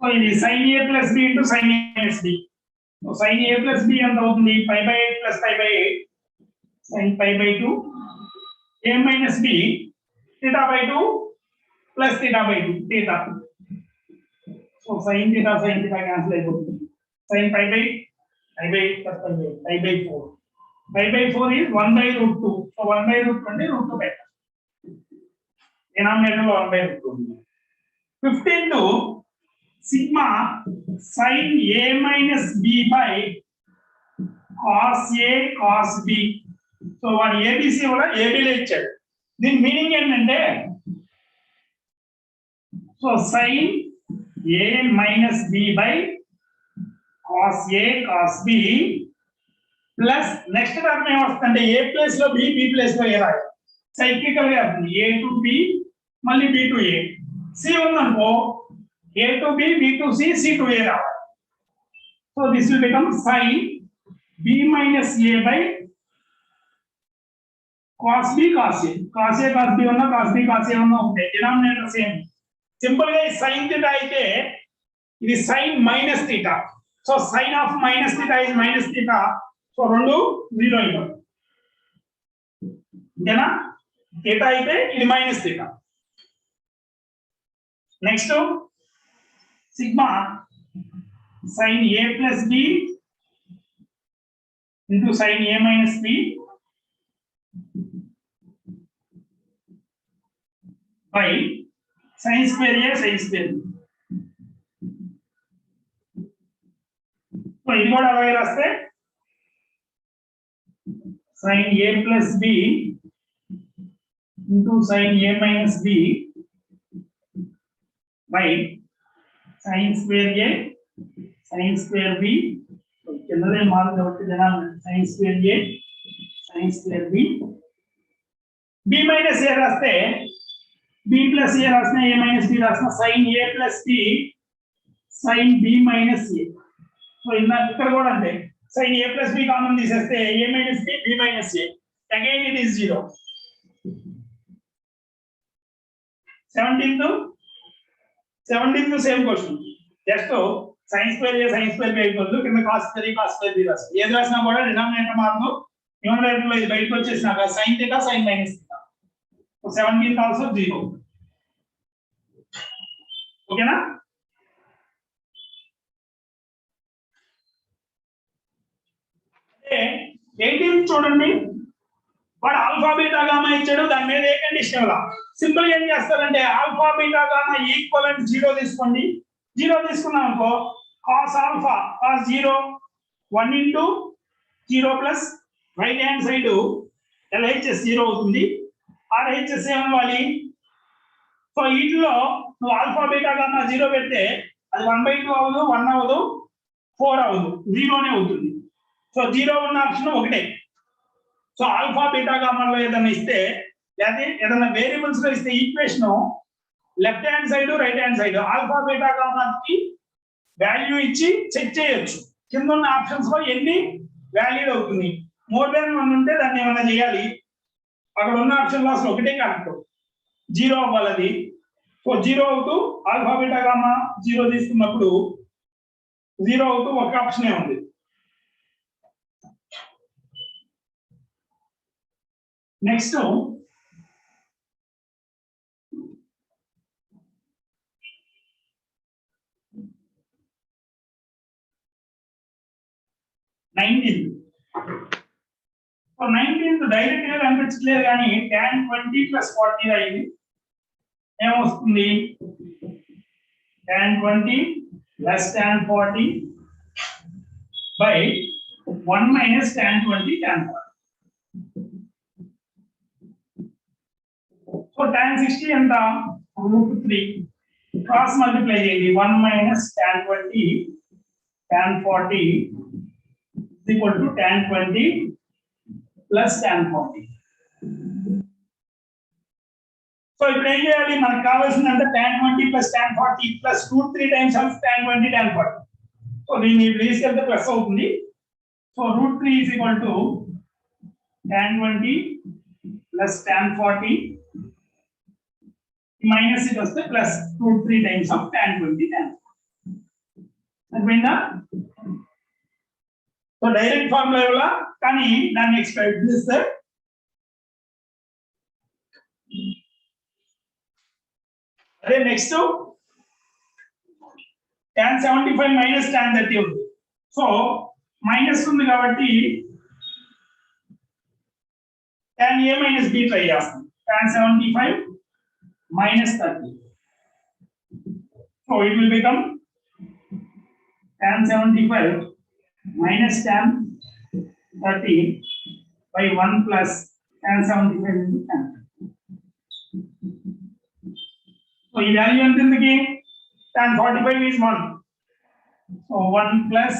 A: So ఇది sin a plus b into sin a minus b. So sin a plus b ఎంత అవుతుంది? pi by 8 plus pi by 8 sin pi by 2 a minus b theta by 2 plus theta by 2 theta. So sin theta cancel అయిపోతుంది. Sin pi by 8 plus pi by 4. Pi by 4 is 1 by root 2. So 1 by root 20 root 2 better. Denominator 1 by root 2. 15 to sigma sin a minus b by cos a cos b. So వాడు ABC కూడా ఏబిలో ఇచ్చాడు. దీని meaning ఏంటంటే so sin a minus b by cos a cos b plus next term ఏమొస్తుందంటే A place లో B B place లో A రాయాలి. సైక్లికల్ గా అవుతుంది. ఏ టు బి మళ్ళీ బి టు ఏ. సి ఉందనుకో a to b b to c c to a రావాలి. So this will become sin b minus a by cos b cos a. cos a cos b ఉన్న cos b cos a ఉన్న ఉంటాయి. Denominator same. Simple గా sin theta అయితే ఇది sin minus theta. So sin of minus theta is minus theta. So రెండు 0 అయిపోతాయి. ఓకేనా? theta అయితే ఇది minus theta. Next sigma sin a plus b into sin a minus b by sin square a sin square b. So ఇది కూడా అలాగే రాస్తే sin a plus b into sin a minus b by sin square a sin square b. కిందనే mark కాబట్టి జనాలు sin square a sin square b b minus a రాస్తే b plus a రాసిన a minus b రాసిన sin a plus b sin b minus a. So ఇక్కడ కూడా అంటే sin a plus b common తీసేస్తే a minus b b minus a again it is 0. 17th same question. Just sin square a sin square b అయిపోతుంది. కింద cos square a cos square b రాస్తారు. ఏది రాసినా కూడా డినామినేటర్ మార్పు numerator లో ఇది బయటకు వచ్చేసినాక sin theta sin minus theta. So 17th also 0. ఓకేనా? అంటే 18th చూడండి. వాడు ఆల్ఫా బీటా గామా ఇచ్చాడు. దాని మీద ఏ కండిషన్ ఇవ్వాలా? సింపుల్ గా ఏం చేస్తారంటే ఆల్ఫా బీటా గామా ఈక్వలెంట్ 0 తీసుకోండి. 0 తీసుకున్నాం అనుకో cos alpha cos 0 1 into 0 plus right hand side LHS 0 అవుతుంది. RHS ఏమవ్వాలి? సో వీటిలో నువ్వు ఆల్ఫా బీటా గామా 0 పెడితే అది 1/2 అవ్వదు, 1 అవ్వదు, 4 అవ్వదు, 0నే అవుతుంది. సో 0 ఉన్న ఆప్షన్ ఒకటే. సో ఆల్ఫా బీటా గామాలో ఏదైనా ఇస్తే లేదా ఏదైనా వేరియబుల్స్ లో ఇస్తే equation left hand side right hand side alpha beta గామాకి వాల్యూ ఇచ్చి చెక్ చేయొచ్చు. కింద ఉన్న ఆప్షన్స్ లో ఎన్ని వాల్యూ అవుతుంది. మోర్ దాన్ 1 ఉంటే దాన్ని ఏమైనా చేయాలి. అక్కడ ఉన్న ఆప్షన్ లో అసలు ఒకటే కరెక్ట్, 0 అవ్వాలి అది. సో 0 అవుతూ ఆల్ఫా బీటా గామా 0 తీసుకున్నప్పుడు 0 అవుతూ ఒక ఆప్షనే ఉంది. నెక్స్ట్ సో 19 డైరెక్ట్ గా కనిపించట్లేదు కానీ tan 20 + 40 అయింది. ఏమొస్తుంది? tan 20 + tan 40 by 1 - tan 20 tan 40. So tan 60 ఎంత? √3 క్రాస్ మల్టిప్లై చేయండి. 1 - tan 20 tan 40 = tan 20 + tan 40. So ఇప్పుడు ఏం చేయాలి? మనకు కావాల్సిందంటే tan 20 + tan 40 + √3 times of tan 20 tan 40. So దీన్ని తీసుకెళ్తే ప్లస్ అవుతుంది. సో √3 = tan 20 + tan 40 మైనస్ ఇది వస్తే plus √3 times of tan 20 tan 40. అర్థమైందా? సో డైరెక్ట్ ఫార్ములా వల్ల కానీ దాన్ని ఎక్స్పెక్ట్ చేస్తే అదే నెక్స్ట్ tan 75 - tan 30 ఉంది. సో మైనస్ ఉంది కాబట్టి tan A - B ట్రై చేస్తాం. tan 75 - 30. So it will become tan 75 - tan 30 by 1 plus tan 75 into tan 30. So ఈ వాల్యూ ఎంత ఉంది? tan 45 is 1. So 1 plus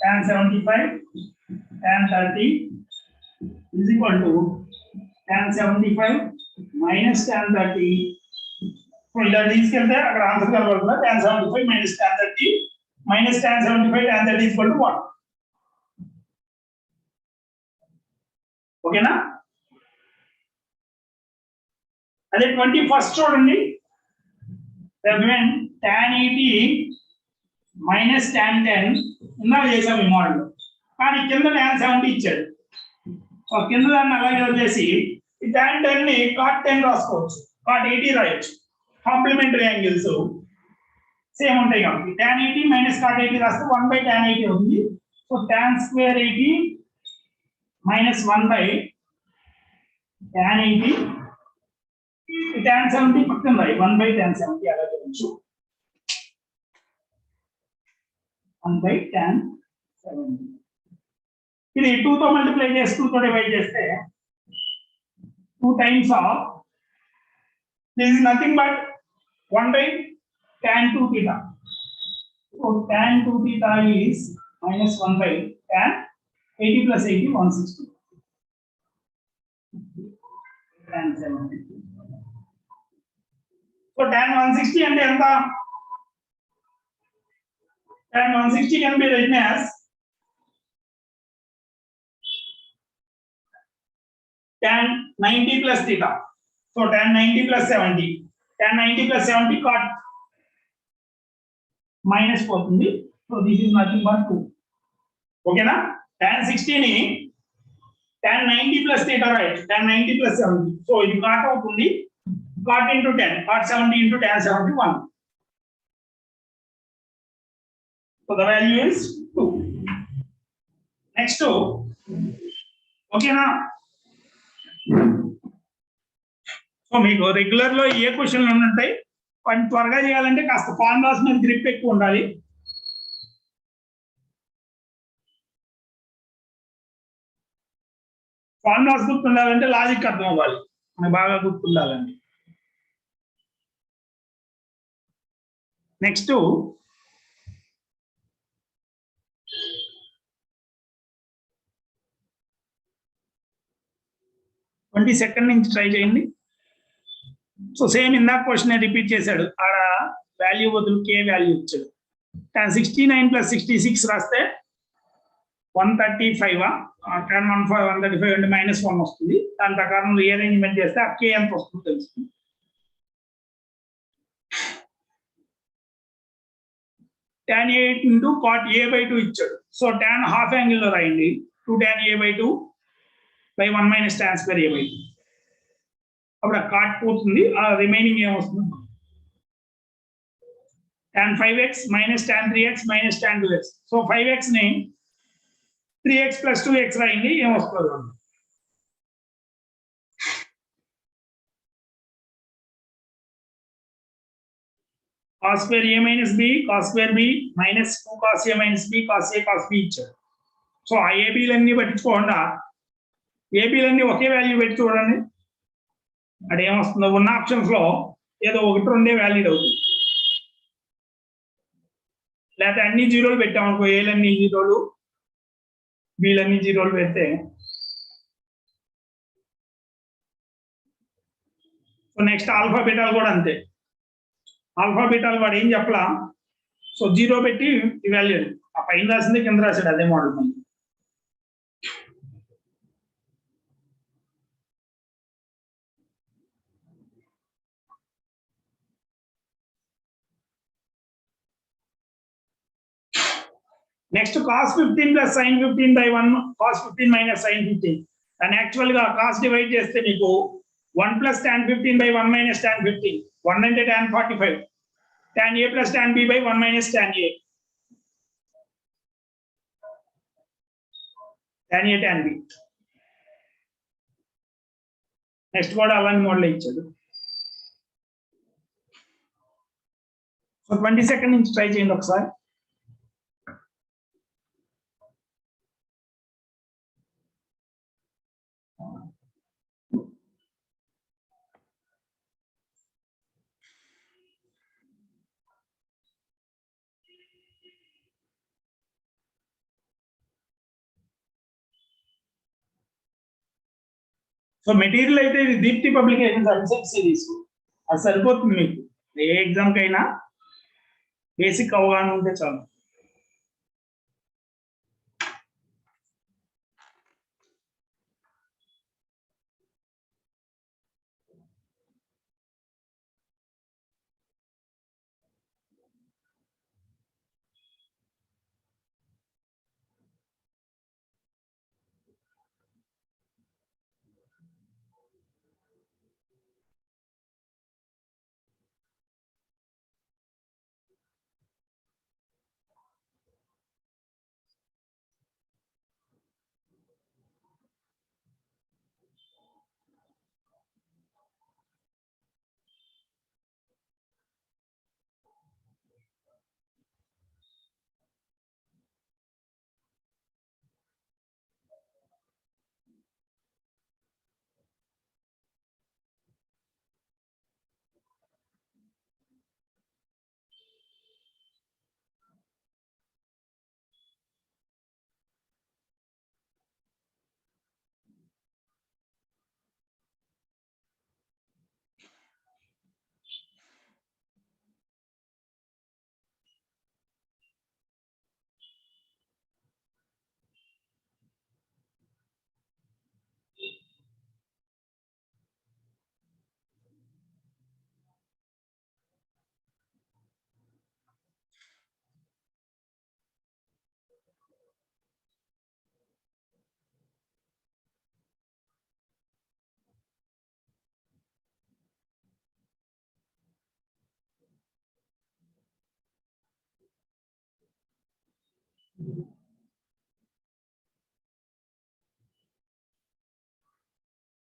A: tan 75 tan 30 is equal to tan 75 minus tan 30. So ఇలా తీసుకెళ్తే అక్కడ answer కనబడుతుంది. tan 75 minus tan 30 minus tan 75 tan 30 is equal to 1. ఓకేనా? అదే 21st చూడండి. when tan 80 minus tan 10 ఇందాక చేసాం ఈ మోడల్. కానీ కింద tan 70 ఇచ్చాడు. సో కింద దాన్ని అలాగే వదిలేసి ఈ tan 10 ని cot 10 రాసుకోవచ్చు, cot 80 రాయొచ్చు. కాంప్లిమెంటరీ యాంగిల్స్ సేమ్ ఉంటాయి కాబట్టి tan 80 minus cot 80 రాస్తే 1 by tan 80 అవుతుంది. So tan square 80 minus 1 by tan 80 tan 70 పక్కన రాయి 1 by tan 70 అలాగే ఉంచు. 1 by tan 70 ఇది 2 తో మల్టిప్లై చేసి 2 తో డివైడ్ చేస్తే 2 times of this is nothing but 1 by tan 2 theta. So tan 2 theta is minus 1 by tan 80 plus 80 160 tan 70. So tan 160 అంటే ఎంత? tan 160 can be written as tan 90 plus theta. So tan 90 plus 70. Tan 90 plus 70 cot minus పోతుంది. So this is nothing but 2. ఓకేనా? tan 60 ని tan 90 plus theta right. tan 90 plus 70. So ఇది cot అవుతుంది. cot into 10. cot 70 into tan 71. So the value is 2. Next ఓకేనా? So మీకు regular లో ఏ క్వశ్చన్లు ఉంటాయి వాటిని త్వరగా చేయాలంటే కాస్త ఫార్ములాస్ మీద గ్రిప్ ఎక్కువ ఉండాలి. ఫార్ములాస్ గుర్తుండాలంటే లాజిక్ అర్థం అవ్వాలి, మనకు బాగా గుర్తుండాలండి. నెక్స్ట్ 22nd నుంచి ట్రై చేయండి. సో సేమ్ ఇందాక క్వశ్చన్ రిపీట్ చేశాడు, ఆడ వాల్యూ బదులు కే వాల్యూ ఇచ్చాడు. tan 69 + 66 రాస్తే 135 tan 135 అంటే -1 వస్తుంది. దాని ప్రకారం రీఅరేంజ్మెంట్ చేస్తే ఆ కే ఎంత వస్తుందో తెలుస్తుంది. tan 8 into cot a/2 ఇచ్చాడు. సో tan హాఫ్ యాంగిల్ లో రాయండి, 2 tan a/2 by 1 - tan square a/2. అప్పుడు ఆ కాట్ పోతుంది, ఆ రిమైనింగ్ ఏమొస్తుంది, tan 5x - tan 3x - tan 2x. So 5x ని 3x + 2x రాయండి, ఏమొస్తుంది. cos square a - b cos square b -2 cos a - b cos a cos b ఇచ్చారు. So ఆ ఏబీలన్నీ పట్టించుకోకుండా ఏబీలన్నీ ఒకే వాల్యూ పెట్టి చూడండి, అక్కడ ఏమొస్తుందో. ఉన్న ఆప్షన్స్ లో ఏదో ఒకటి రెండే వ్యాలిడ్ అవుతుంది. లేకపోతే అన్ని జీరోలు పెట్టామనుకో, ఏలన్నీ జీరోలు బీలన్నీ జీరోలు పెడితే నెక్స్ట్ ఆల్ఫా బీటాలు కూడా అంతే. ఆల్ఫా బీటాలు వాడు ఏం చెప్పలా, సో 0 పెట్టి వాల్యూ ఆ పైన రాసింది కింద రాశాడు, అదే model. Next cos 15 + sin 15 by 1 cos 15 - sin 15. దాన్ని యాక్చువల్ గా కాస్ డివైడ్ చేస్తే మీకు 1 + tan 15 by 1 - tan 15. 1 అంటే tan 45. tan a + tan b by 1 - tan a. tan a tan b. Next కూడా అలాంటి మోడల్ ఇచ్చాడు. సో 22nd నుంచి ట్రై చేయండి ఒకసారి. సో మెటీరియల్ అయితే ఇది దీప్తి పబ్లికేషన్స్ అన్సెట్ సిరీస్, అది సరిపోతుంది మీకు. ఏ ఎగ్జామ్ కైనా బేసిక్ అవగాహన ఉంటే చాలు.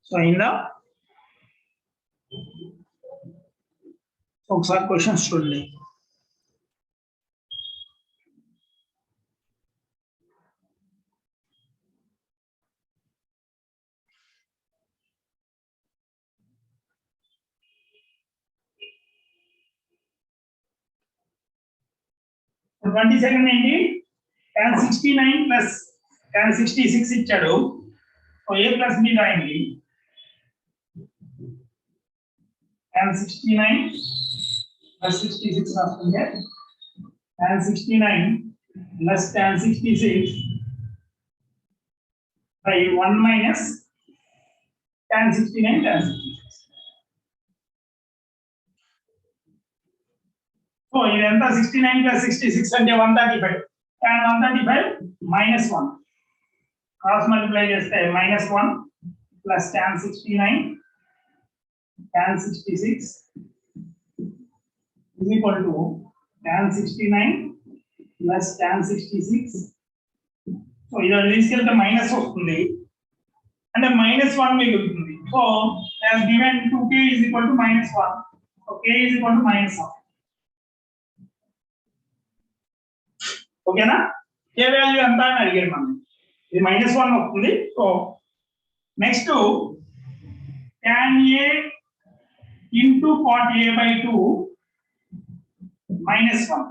A: సో అయిందా? ఒకసారి క్వశ్చన్స్ చూడండి. So 22nd ఏంటి, tan 69 + tan 66 ఇచ్చాడు. సో a + b రాయండి. tan 69 plus 66 రాస్తుంది. tan 69 plus tan 66 by 1 minus tan 69 tan 66. So ఇదంతా 69 plus 66 అంటే 135. tan 135 minus 1. Cross multiply చేస్తే minus 1 plus tan 69 tan 66 is equal to tan 69 plus tan 66. So ఇది తీసుకెళ్తే minus వస్తుంది అంటే -1 మిగులుతుంది. So as given 2k is equal to -1. So k is equal to -1. ఓకేనా? k value ఎంత అని అడిగారు మనం. ఇది -1 వస్తుంది. So next tan a into cot a by 2 -1.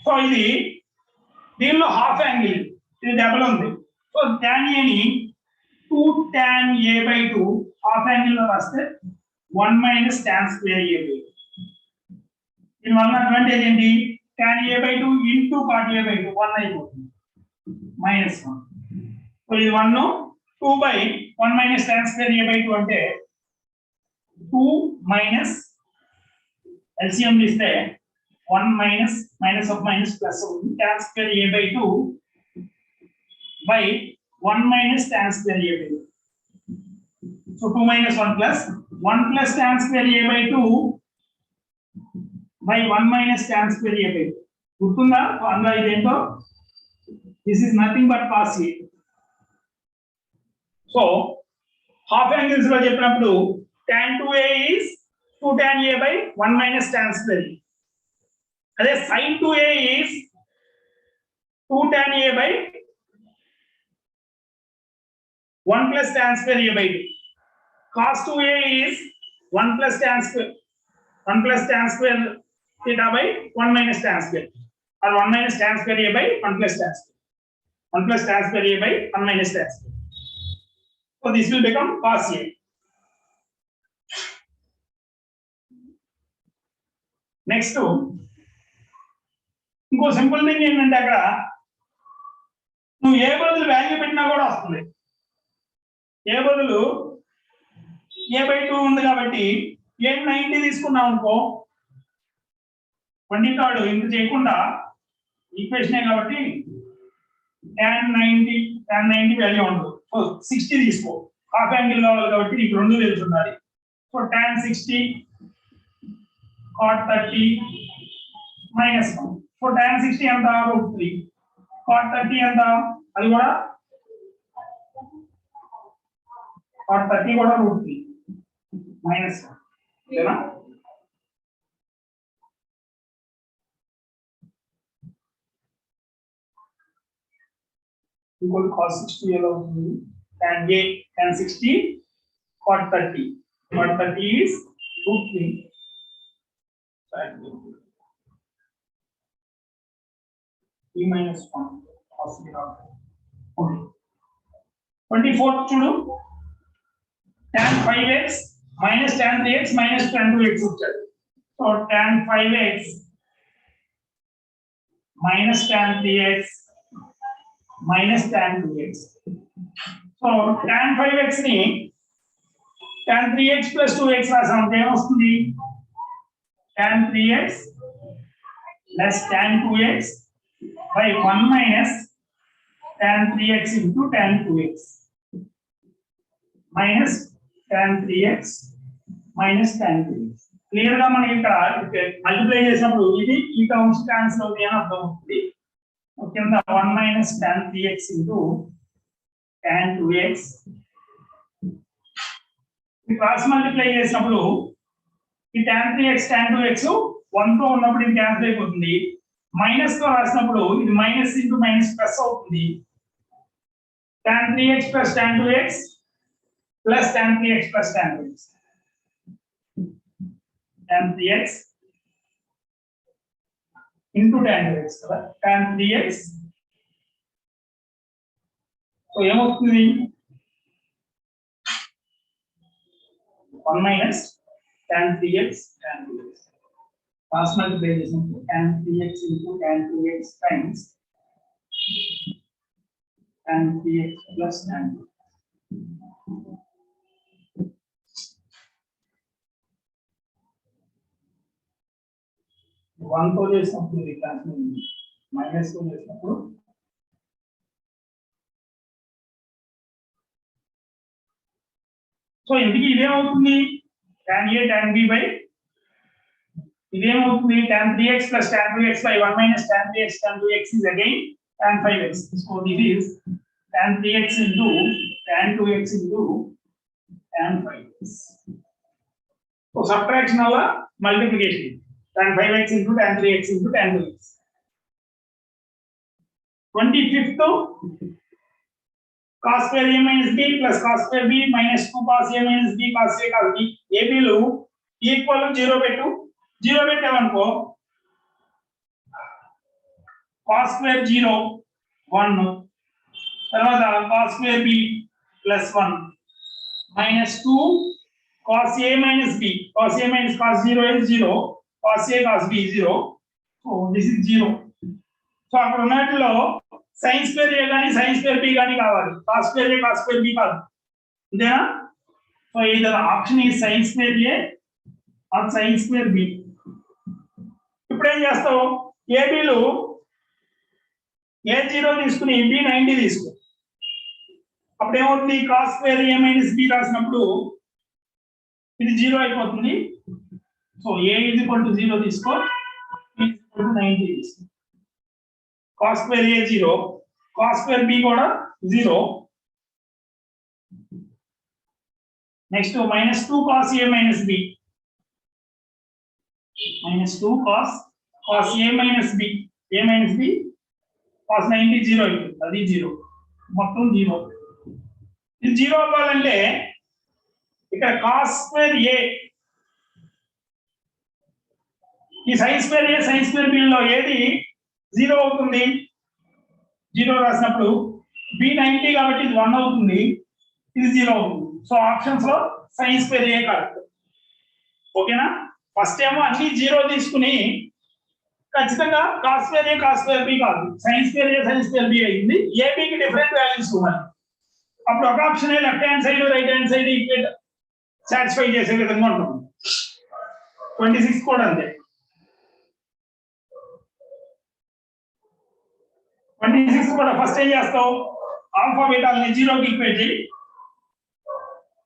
A: So ఇది దీనిలో హాఫ్ యాంగిల్ ఇది డబుల్ ఉంది. సో tan a ని 2 tan a by 2 half angle లో రాస్తే 1 minus tan square a by 2. దీని వల్ల అడ్వాంటేజ్ ఏంటి? tan a by 2 into cot a by 2 1 అయిపోతుంది -1. సో ఇది 1 2 by 1 minus tan square a by 2 అంటే 2 minus LCM తీస్తే 1 minus minus of minus plus అవుతుంది tan square a by 2 by 1 minus tan square a by 2. So 2 minus 1 plus tan square a by 2 by 1 minus tan square a by 2. గుర్తుందా? అందులో ఇదేంటో this is nothing but cos a. So half angles లో చెప్పినప్పుడు tan 2a is 2 tan a by 1 minus tan square a. అదే sin 2a is 2 tan a by 1 plus tan square a by 2. Cos 2a is 1 plus tan square theta by 1 minus tan square or 1 minus tan square a by 1 plus tan square. 1 plus tan square a by 1 minus tan square. So this will become cos a. Next ఇంకో simple thing ఏంటంటే అక్కడ నువ్వు ఏ బదులు value పెట్టినా కూడా వస్తుంది. ఏ బదులు a by 2 ఉంది కాబట్టి 890 తీసుకున్నాం అనుకో 23 ఇంత చేయకుండా ఈక్వేషనే కాబట్టి tan 90 వాల్యూ ఉండదు. సో 60 తీసుకో. హాఫ్ యాంగిల్ కావాలి కాబట్టి నీకు రెండు తెలుసు ఉండాలి. So tan 60 cot 30 minus 1. So tan 60 ఎంత? √3. cot 30 ఎంత? అది కూడా cot 30 కూడా √3 minus 1. ఓకేనా? equal cos 60 ఎలా అవుతుంది? tan 60 cot 30. cot 30 is √3. e minus 1 cos 0. Okay. 24 చూడు. tan 5x minus tan 3x minus tan 2x వచ్చాడు. So tan 5x minus tan 3x minus tan 2x. So tan 5x ని tan 3x plus 2x రాసామంటే ఏమొస్తుంది? tan 3x plus tan 2x by 1 minus tan 3x into tan 2x minus tan 3x minus tan 2x. Clear గా మనకి ఇక్కడ multiply చేసినప్పుడు ఇది ఈ terms cancel అవుతాయి అని అర్థం అవుతుంది. కింద 1 minus tan 3x into tan 2x. Cross multiply చేసినప్పుడు ఈ tan 3x tan 2x 1 తో ఉన్నప్పుడు ఇది క్యాన్సిల్ అయిపోతుంది. మైనస్ తో రాసినప్పుడు ఇది మైనస్ ఇంటూ మైనస్ ప్లస్ అవుతుంది. tan 3x plus tan 2x plus tan 3x plus tan 2x. tan 3x into tan 2x కదా. tan 3x సో ఏమవుతుంది? 1 minus tan 3x tan 2x. Cross multiply చేసినప్పుడు tan 3x into tan 2x times tan 3x plus tan 2. One తో చేసినప్పుడు ఇది minus తో చేసినప్పుడు so ఇందుకు ఇదేమవుతుంది tan a tan b by ఇదేమవుతుంది tan 3x plus tan 2x by 1 minus tan 3x tan 2x is again tan 5x. So this is tan 3x into tan 2x into tan 5x. So subtraction of multiplication tan 5x into tan 3x into tan 2x. 25th cos square a minus b plus cos square b minus 2 cos a minus b cos a cos b ab లు equal 0 పెట్టు 0 పెట్టామనుకో cos square 0 1 తర్వాత cos square b plus 1 minus 2 cos a minus b cos a minus cos 0 is 0 cos a cos b 0 so this is 0 so అక్కడ ఉన్నట్లో sin square a గాని sin square b గాని కావాలి cos square a cos square b కాదు అంతేనా so either option is sin square a or sin square b ఇప్పుడు ఏం చేస్తావు ab లు a0 తీసుకుని b 90 తీసుకో అప్పుడు ఏమవుతుంది cos square a minus b రాసినప్పుడు ఇది 0 అయిపోతుంది so a is equal to 0 తీసుకో b is equal to 90 తీసుకో cos square a 0 cos square b కూడా 0 next minus 2 cos a minus b minus 2 cos a minus b a minus b cos 90 0 అవుతుంది అది 0 మొత్తం 0 ఇది 0 అవ్వాలంటే ఇక్కడ cos square a ఈ sin square a sin square b లో ఏది 0 అవుతుంది 0 రాసినప్పుడు b 90 కాబట్టి ఇది 1 అవుతుంది ఇది 0 అవుతుంది సో ఆప్షన్స్ లో sin square a కరెక్ట్ ఓకేనా ఫస్ట్ ఏమో అన్ని 0 తీసుకుని ఖచ్చితంగా cos square a cos square b కాదు sin square a sin square b అయింది ab కి డిఫరెంట్ వాల్యూస్ ఉన్నాయి అప్పుడు ఒక option left hand side right hand side equal satisfy చేసే విధంగా ఉంటుంది 26 కూడా అంతే 26 కూడా ఫస్ట్ ఏం చేస్తావు ఆల్ఫా బీటాల్ని 0 కి ఈక్వేట్ చేయి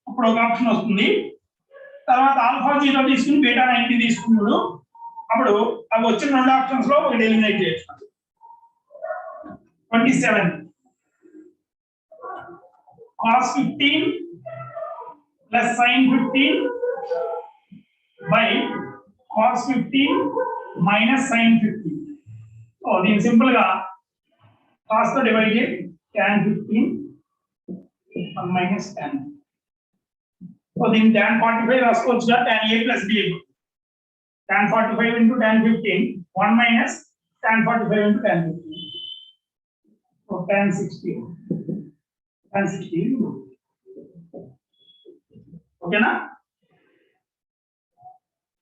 A: అప్పుడు ఒక ఆప్షన్ వస్తుంది తర్వాత ఆల్ఫా 0 తీసుకుని బీటా 90 తీసుకున్నాడు అప్పుడు అవి వచ్చిన రెండు ఆప్షన్స్ లో ఒకటి ఎలిమినేట్ చేయొచ్చు 27 cos 15 plus sin 15 by cos 15 minus sin 15 so దీని సింపుల్ గా cos తో డివైడ్ చేయి tan 15 1 minus tan సో దీని tan 45 రాసుకోవచ్చుగా tan a plus b tan 45 into tan 15 1 minus tan 45 into tan 15 so tan 16 ఓకేనా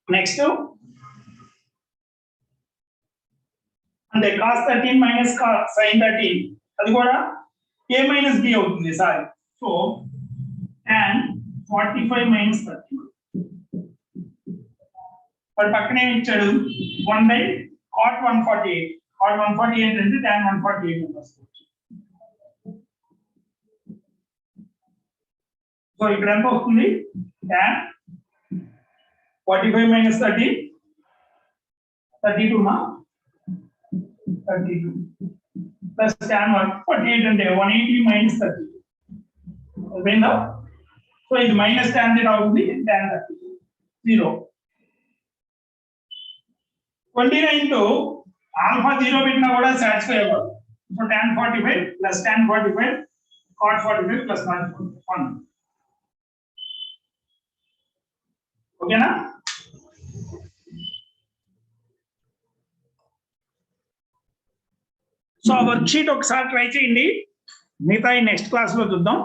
A: next అంటే cos 13 minus sin 13 అది కూడా a minus b అవుతుంది సారీ సో tan 45 minus 13 వాడు పక్కనే ఇచ్చాడు 1 by cot 148 cot 148 అంటే tan 148 వస్తుంది సో ఇక్కడ ఎంత వస్తుంది tan 45 minus 30 32 మా 32 plus tan 148 అంటే 180 minus 30 ఓకేనా సో ఇది మైనస్ tan ది అవుతుంది tan 30 0 29 తో ఆల్ఫా 0 పెట్టినా కూడా సాటిస్ఫై అవ్వదు so tan 45 plus tan 45 cot 45 plus 1 ఓకేనా సో వర్క్ షీట్ ఒకసారి ట్రై చేయండి మిగతా నెక్స్ట్ క్లాస్ లో చూద్దాం